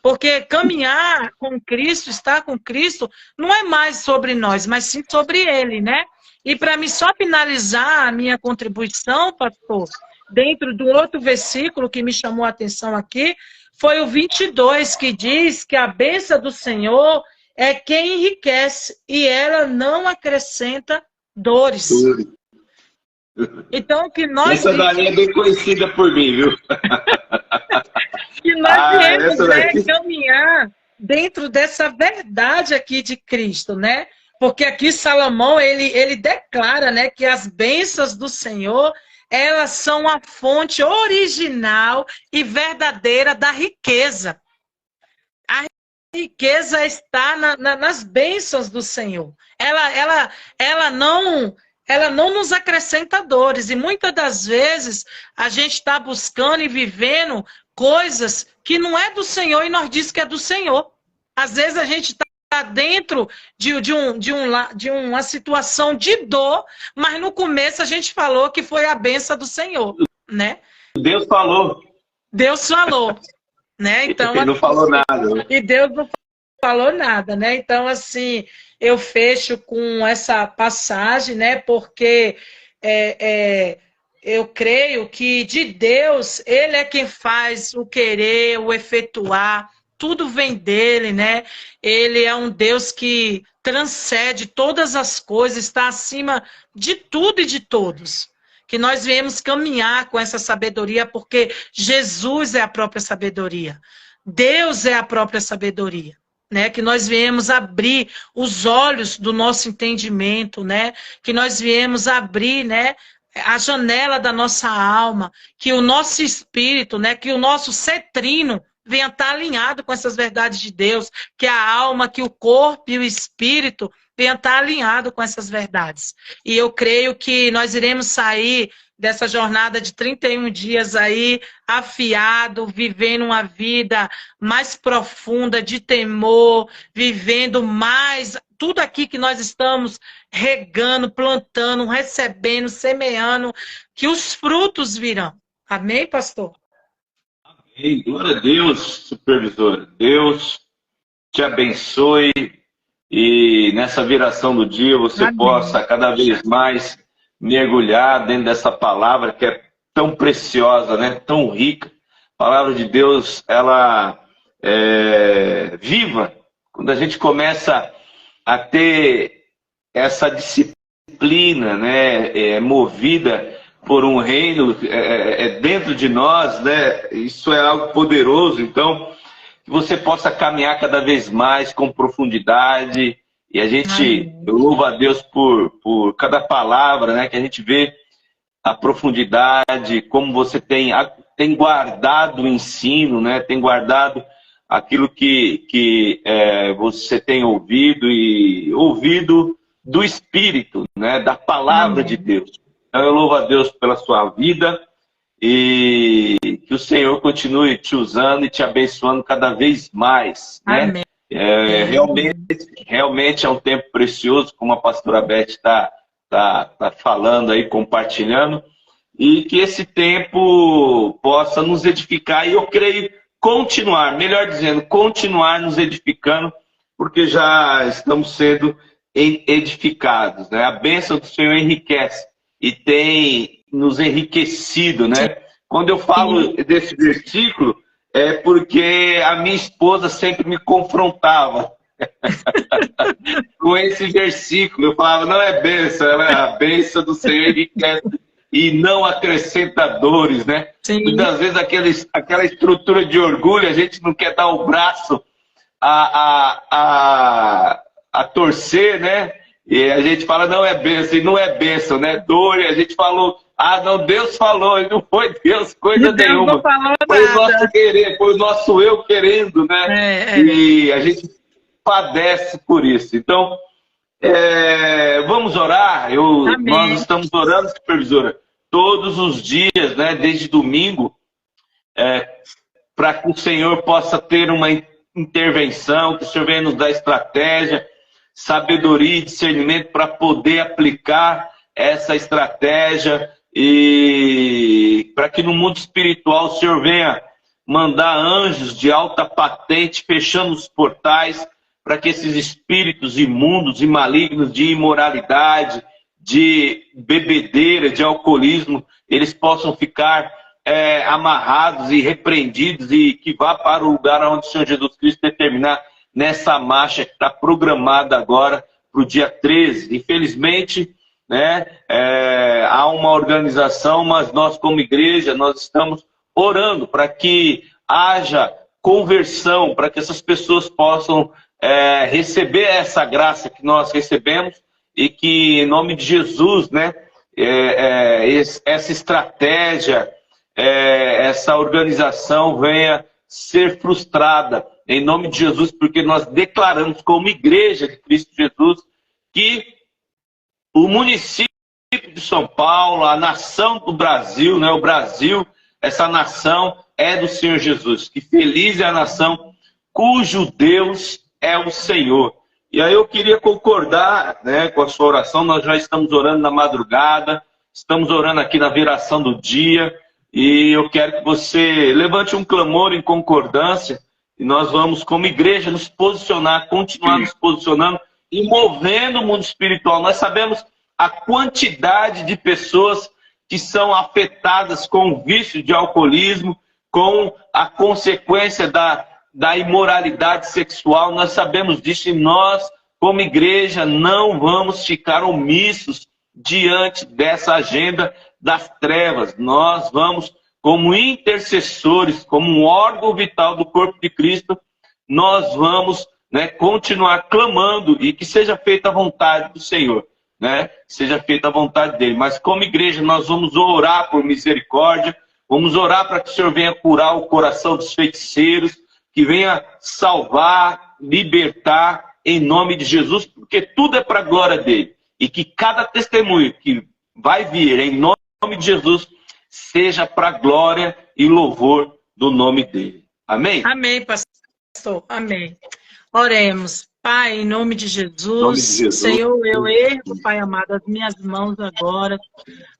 Porque caminhar com Cristo, estar com Cristo, não é mais sobre nós, mas sim sobre Ele, né? E para mim, só finalizar a minha contribuição, pastor, dentro do outro versículo que me chamou a atenção aqui, foi o 22, que diz que a bênção do Senhor é quem enriquece e ela não acrescenta dores. Então, que nós... Essa daí é bem conhecida por mim, viu? Que nós viemos caminhar dentro dessa verdade aqui de Cristo, né? Porque aqui Salomão, ele declara, né, que as bênçãos do Senhor, elas são a fonte original e verdadeira da riqueza. A riqueza está nas bênçãos do Senhor. Ela não nos acrescenta dores. E muitas das vezes a gente está buscando e vivendo coisas que não é do Senhor e nós diz que é do Senhor. Às vezes a gente está dentro de uma situação de dor, mas no começo a gente falou que foi a bênção do Senhor, né? Deus falou. Deus falou, né? Então, ele não falou nada. E Deus não falou nada, né? Então, assim, eu fecho com essa passagem, né? Porque eu creio que de Deus, Ele é quem faz o querer, o efetuar, tudo vem dele, né? Ele é um Deus que transcende todas as coisas, está acima de tudo e de todos. Que nós viemos caminhar com essa sabedoria, porque Jesus é a própria sabedoria. Deus é a própria sabedoria. Né, que nós viemos abrir os olhos do nosso entendimento, né? Que nós viemos abrir, né, a janela da nossa alma, que o nosso espírito, né, que o nosso cetrino venha estar alinhado com essas verdades de Deus, que a alma, que o corpo e o espírito venha estar alinhado com essas verdades. E eu creio que nós iremos sair dessa jornada de 31 dias aí, afiado, vivendo uma vida mais profunda de temor, vivendo mais tudo aqui que nós estamos regando, plantando, recebendo, semeando, que os frutos virão. Amém, pastor? Amém. Glória a Deus, supervisora. Deus te abençoe e nessa viração do dia você Amém. Possa cada vez mais mergulhar dentro dessa palavra que é tão preciosa, né? Tão rica. A palavra de Deus, ela é viva. Quando a gente começa a ter essa disciplina, né? Movida por um reino dentro de nós, né? Isso é algo poderoso. Então, que você possa caminhar cada vez mais com profundidade. E a gente louva a Deus por cada palavra, né? Que a gente vê a profundidade, como você tem guardado o ensino, né? Tem guardado aquilo que você tem ouvido e ouvido do Espírito, né? Da palavra de Deus. Então eu louvo a Deus pela sua vida e que o Senhor continue te usando e te abençoando cada vez mais, né? Amém. Realmente é um tempo precioso, como a pastora Beth está falando aí, compartilhando, e que esse tempo possa nos edificar, e eu creio continuar, melhor dizendo, continuar nos edificando, porque já estamos sendo edificados, né? A bênção do Senhor enriquece e tem nos enriquecido, né? Quando eu falo desse versículo, é porque a minha esposa sempre me confrontava com esse versículo. Eu falava, não é bênção, ela é a bênção do Senhor enriquece e não acrescenta dores, né? Sim. Muitas vezes aquela estrutura de orgulho, a gente não quer dar o braço a torcer, né? E a gente fala, não é bênção, e não é bênção, né? Dor, e a gente falou, não, Deus falou, e não foi Deus coisa nenhuma. Não falou foi nada. O nosso querer, foi o nosso eu querendo, né? E a gente padece por isso. Então, vamos orar. Nós estamos orando, supervisora, todos os dias, né, desde domingo, para que o Senhor possa ter uma intervenção, que o Senhor venha nos dar estratégia, sabedoria e discernimento para poder aplicar essa estratégia e para que no mundo espiritual o Senhor venha mandar anjos de alta patente fechando os portais para que esses espíritos imundos e malignos de imoralidade, de bebedeira, de alcoolismo, eles possam ficar amarrados e repreendidos e que vá para o lugar onde o Senhor Jesus Cristo determinar nessa marcha que está programada agora para o dia 13. Infelizmente, né, há uma organização, mas nós como igreja, nós estamos orando para que haja conversão, para que essas pessoas possam receber essa graça que nós recebemos e que, em nome de Jesus, né, essa estratégia, essa organização venha ser frustrada, em nome de Jesus, porque nós declaramos como igreja de Cristo Jesus que o município de São Paulo, a nação do Brasil, né, o Brasil, essa nação é do Senhor Jesus, que feliz é a nação cujo Deus é o Senhor. E aí eu queria concordar, né, com a sua oração. Nós já estamos orando na madrugada, estamos orando aqui na viração do dia, e eu quero que você levante um clamor em concordância, e nós vamos, como igreja, nos posicionar, continuar nos posicionando e movendo o mundo espiritual. Nós sabemos a quantidade de pessoas que são afetadas com o vício de alcoolismo, com a consequência da imoralidade sexual. Nós sabemos disso e nós, como igreja, não vamos ficar omissos diante dessa agenda das trevas. Nós vamos, como intercessores, como um órgão vital do corpo de Cristo, nós vamos, né, continuar clamando e que seja feita a vontade do Senhor, né? Seja feita a vontade dele. Mas como igreja nós vamos orar por misericórdia, vamos orar para que o Senhor venha curar o coração dos feiticeiros, que venha salvar, libertar em nome de Jesus, porque tudo é para a glória dele. E que cada testemunho que vai vir em nome de Jesus seja para a glória e louvor do nome dele. Amém? Amém, pastor. Amém. Oremos. Pai, em nome de Jesus, Senhor, eu ergo, Pai amado, as minhas mãos agora.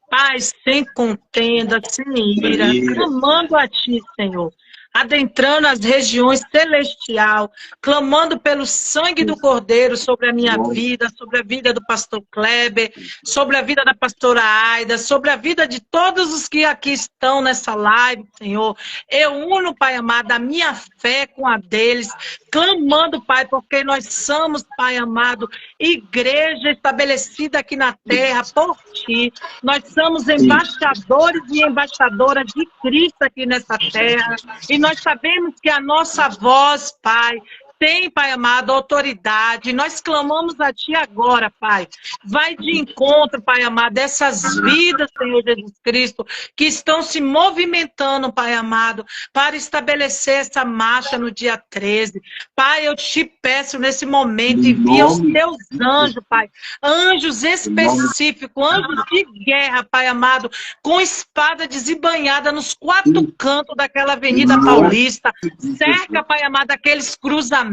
Pai, sem contenda, sem ira, clamando a Ti, Senhor. Adentrando as regiões celestial, clamando pelo sangue do Cordeiro sobre a minha vida, sobre a vida do pastor Kleber, sobre a vida da pastora Aida, sobre a vida de todos os que aqui estão nessa live, Senhor. Eu uno, Pai amado, a minha fé com a deles, clamando, Pai, porque nós somos, Pai amado, igreja estabelecida aqui na terra por Ti. Nós somos embaixadores e embaixadoras de Cristo aqui nessa terra. E nós sabemos que a nossa voz, Pai, tem, Pai amado, autoridade. Nós clamamos a Ti agora, Pai. Vai de encontro, Pai amado, dessas vidas, Senhor Jesus Cristo, que estão se movimentando, Pai amado, para estabelecer essa marcha no dia 13. Pai, eu Te peço nesse momento, envia os Teus anjos, Pai. Anjos específicos, anjos de guerra, Pai amado, com espada desembanhada nos 4 cantos daquela Avenida Paulista. Cerca, Pai amado, aqueles cruzamentos,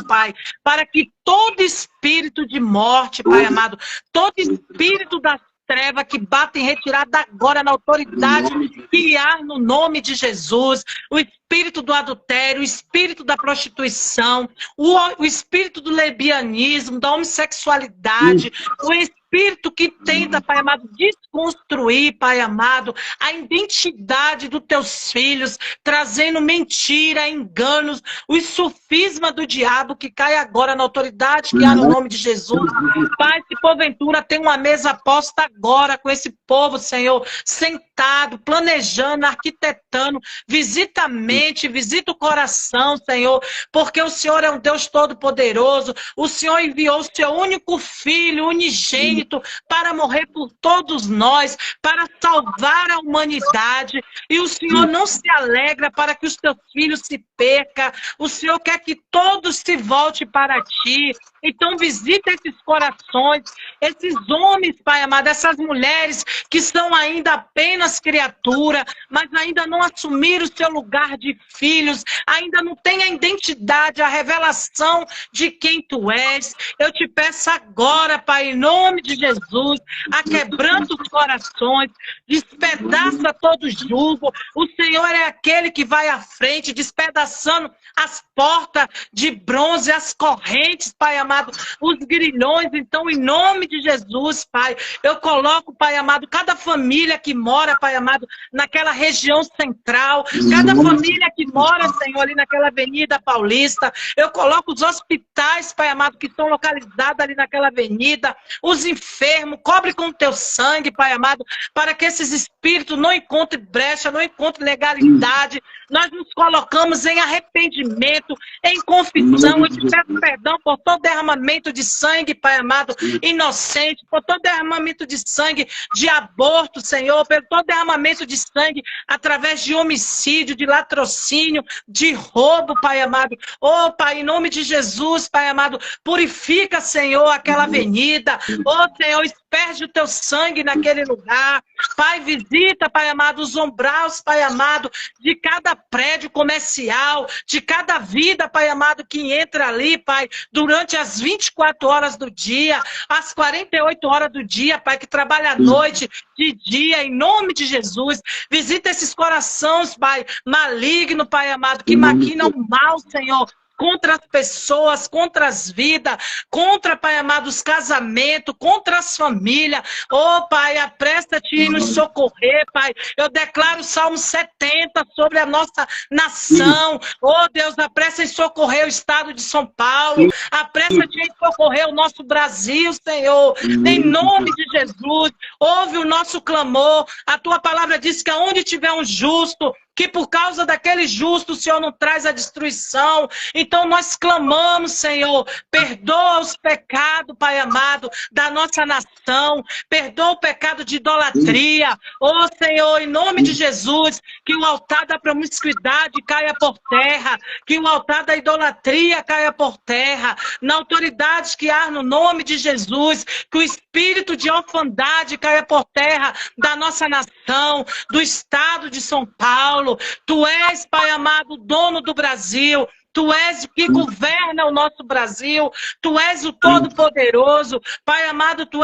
Pai, para que todo espírito de morte, Pai amado, todo espírito das trevas que bate em retirada agora na autoridade que há no nome de Jesus, o espírito do adultério, o espírito da prostituição, o espírito do lesbianismo, da homossexualidade, o espírito que tenta, Pai amado, desconstruir, Pai amado, a identidade dos Teus filhos, trazendo mentira, enganos, o sofisma do diabo que cai agora na autoridade que há no nome de Jesus. Pai, se porventura tem uma mesa posta agora com esse povo, Senhor, sentado projetado, planejando, arquitetando. Visita a mente, visita o coração, Senhor, porque o Senhor é um Deus todo-poderoso. O Senhor enviou o seu único filho, unigênito, para morrer por todos nós, para salvar a humanidade. E o Senhor não se alegra para que os teus filhos se percam. O Senhor quer que todos se voltem para ti. Então visita esses corações, esses homens, Pai amado, essas mulheres que são ainda apenas criatura, mas ainda não assumiram o seu lugar de filhos, ainda não têm a identidade, a revelação de quem tu és. Eu te peço agora, Pai, em nome de Jesus, aquebrando os corações, despedaça todo jugo. O Senhor é aquele que vai à frente, despedaçando as portas de bronze, as correntes, Pai amado, os grilhões. Então, em nome de Jesus, Pai, eu coloco, Pai amado, cada família que mora, Pai amado, naquela região central, cada família que mora, Senhor, ali naquela Avenida Paulista, eu coloco os hospitais, Pai amado, que estão localizados ali naquela avenida, os enfermos, cobre com o teu sangue, Pai amado, para que esses espíritos não encontrem brecha, não encontrem legalidade. Nós nos colocamos em arrependimento, em confissão. Eu te peço perdão por todo derramamento de sangue, Pai amado, inocente, por todo derramamento de sangue de aborto, Senhor, por todo derramamento de sangue através de homicídio, de latrocínio, de roubo, Pai amado. Oh, Pai, em nome de Jesus, Pai amado, purifica, Senhor, aquela avenida. Oh, Senhor, perde o teu sangue naquele lugar. Pai, visita, Pai amado, os ombraus, Pai amado, de cada prédio comercial, de cada vida, Pai amado, que entra ali, Pai, durante as 24 horas do dia, as 48 horas do dia, Pai, que trabalha à noite, de dia, em nome de Jesus. Visita esses corações, Pai, maligno, Pai amado, que maquinam mal, Senhor, contra as pessoas, contra as vidas, contra, Pai amado, os casamentos, contra as famílias. Oh, Pai, apresta-te em nos socorrer, Pai. Eu declaro o Salmo 70 sobre a nossa nação. Oh, Deus, apresta em socorrer o estado de São Paulo. Apresta-te em socorrer o nosso Brasil, Senhor. Em nome de Jesus, ouve o nosso clamor. A tua palavra diz que aonde tiver um justo, que por causa daquele justo o Senhor não traz a destruição. Então nós clamamos, Senhor, perdoa os pecados, Pai amado, da nossa nação, perdoa o pecado de idolatria. Oh, Senhor, em nome de Jesus, que o altar da promiscuidade caia por terra, que o altar da idolatria caia por terra, na autoridade que há no nome de Jesus, que o espírito de orfandade caia por terra da nossa nação, do estado de São Paulo. Tu és, Pai amado, dono do Brasil. Tu és o que governa o nosso Brasil. Tu és o Todo-Poderoso. Pai amado, tu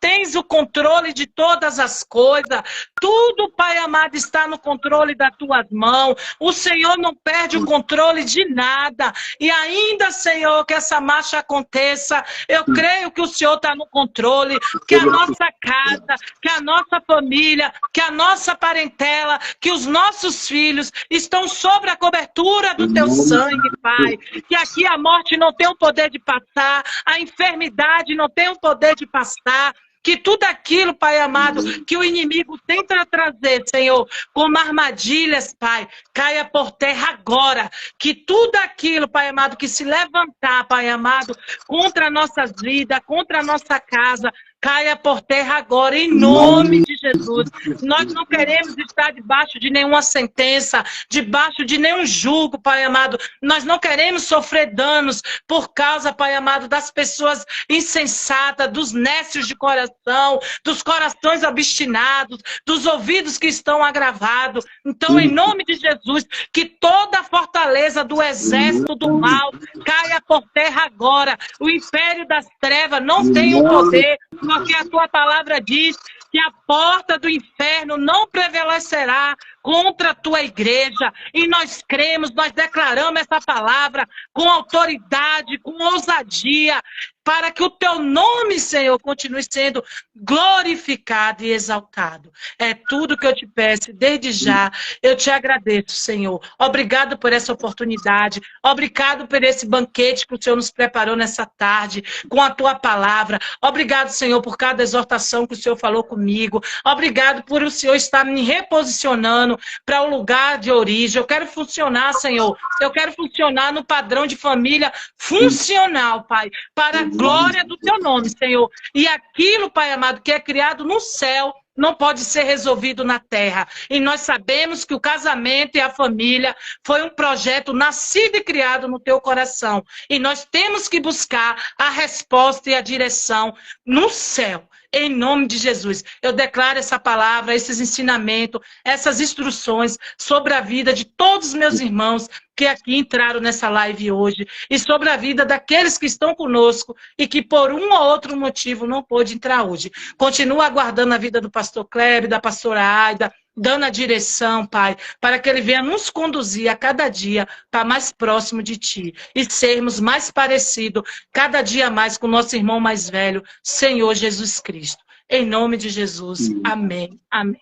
tens o controle de todas as coisas. Tudo, Pai amado, está no controle das tuas mãos. O Senhor não perde o controle de nada. E ainda, Senhor, que essa marcha aconteça, eu creio que o Senhor está no controle, que a nossa casa, que a nossa família, que a nossa parentela, que os nossos filhos estão sobre a cobertura do teu sangue. Pai, que aqui a morte não tem o poder de passar, a enfermidade não tem o poder de passar, que tudo aquilo, Pai amado, que o inimigo tenta trazer, Senhor, como armadilhas, Pai, caia por terra agora. Que tudo aquilo, Pai amado, que se levantar, Pai amado, contra a nossa vida, contra a nossa casa, caia por terra agora, em nome de Jesus. Nós não queremos estar debaixo de nenhuma sentença, debaixo de nenhum jugo, Pai amado. Nós não queremos sofrer danos por causa, Pai amado, das pessoas insensatas, dos nécios de coração, dos corações obstinados, dos ouvidos que estão agravados. Então, em nome de Jesus, que toda a fortaleza do exército do mal caia por terra agora. O império das trevas não tem o poder, porque a tua palavra diz que a porta do inferno não prevalecerá contra a tua igreja. E nós cremos, nós declaramos essa palavra com autoridade, com ousadia, para que o teu nome, Senhor, continue sendo glorificado e exaltado. É tudo que eu te peço, desde já. Eu te agradeço, Senhor. Obrigado por essa oportunidade. Obrigado por esse banquete que o Senhor nos preparou nessa tarde, com a tua palavra. Obrigado, Senhor, por cada exortação que o Senhor falou comigo. Obrigado por o Senhor estar me reposicionando para o lugar de origem. Eu quero funcionar, Senhor. Eu quero funcionar no padrão de família funcional, Pai, para a glória do teu nome, Senhor. E aquilo, Pai amado, que é criado no céu, não pode ser resolvido na terra. E nós sabemos que o casamento e a família foi um projeto nascido e criado no teu coração. E nós temos que buscar a resposta e a direção no céu. Em nome de Jesus, eu declaro essa palavra, esses ensinamentos, essas instruções sobre a vida de todos os meus irmãos que aqui entraram nessa live hoje e sobre a vida daqueles que estão conosco e que por um ou outro motivo não pôde entrar hoje. Continua aguardando a vida do pastor Kleber, da pastora Aida, dando a direção, Pai, para que Ele venha nos conduzir a cada dia para mais próximo de Ti e sermos mais parecidos cada dia mais com o nosso irmão mais velho, Senhor Jesus Cristo. Em nome de Jesus. Amém. Amém.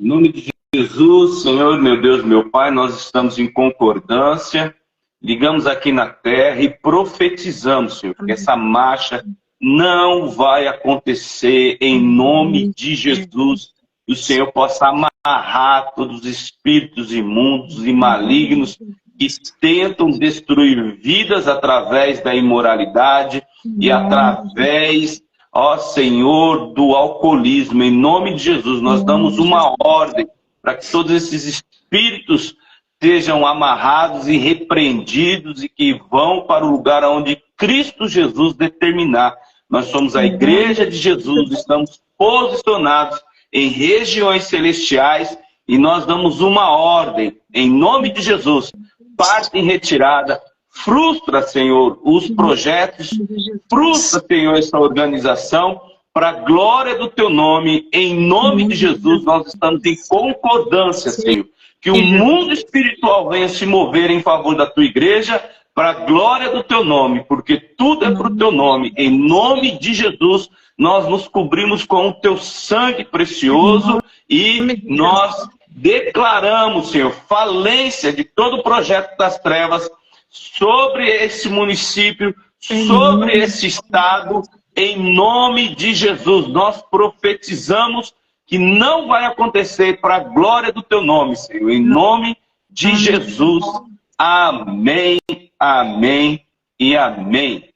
Em nome de Jesus, Senhor, meu Deus, meu Pai, nós estamos em concordância, ligamos aqui na terra e profetizamos, Senhor, que essa marcha não vai acontecer em nome de Jesus. Que o Senhor possa amarrar todos os espíritos imundos e malignos que tentam destruir vidas através da imoralidade e através, ó Senhor, do alcoolismo. Em nome de Jesus, nós damos uma ordem para que todos esses espíritos sejam amarrados e repreendidos e que vão para o lugar onde Cristo Jesus determinar. Nós somos a igreja de Jesus, estamos posicionados em regiões celestiais e nós damos uma ordem, em nome de Jesus, parte em retirada, frustra, Senhor, os projetos, frustra, Senhor, essa organização, para a glória do Teu nome, em nome de Jesus, nós estamos em concordância, Senhor, que o mundo espiritual venha se mover em favor da Tua igreja, para a glória do Teu nome, porque tudo é para o Teu nome, em nome de Jesus, nós nos cobrimos com o Teu sangue precioso e nós declaramos, Senhor, falência de todo o projeto das trevas sobre esse município, sobre esse estado, em nome de Jesus. Nós profetizamos que não vai acontecer para a glória do Teu nome, Senhor, em nome de Jesus. Amém, amém e amém.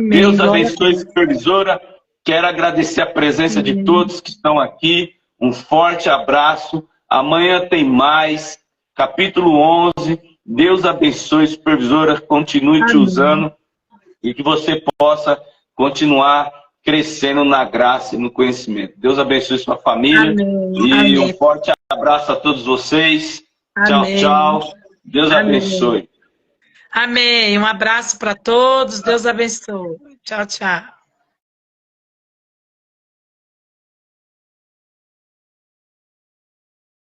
Deus abençoe, supervisora. Quero agradecer a presença de todos que estão aqui. Um forte abraço. Amanhã tem mais. Capítulo 11. Deus abençoe, supervisora. Continue te usando. E que você possa continuar crescendo na graça e no conhecimento. Deus abençoe sua família. E um forte abraço a todos vocês. Tchau, tchau. Deus abençoe. Amém. Um abraço para todos. Deus abençoe. Tchau, tchau.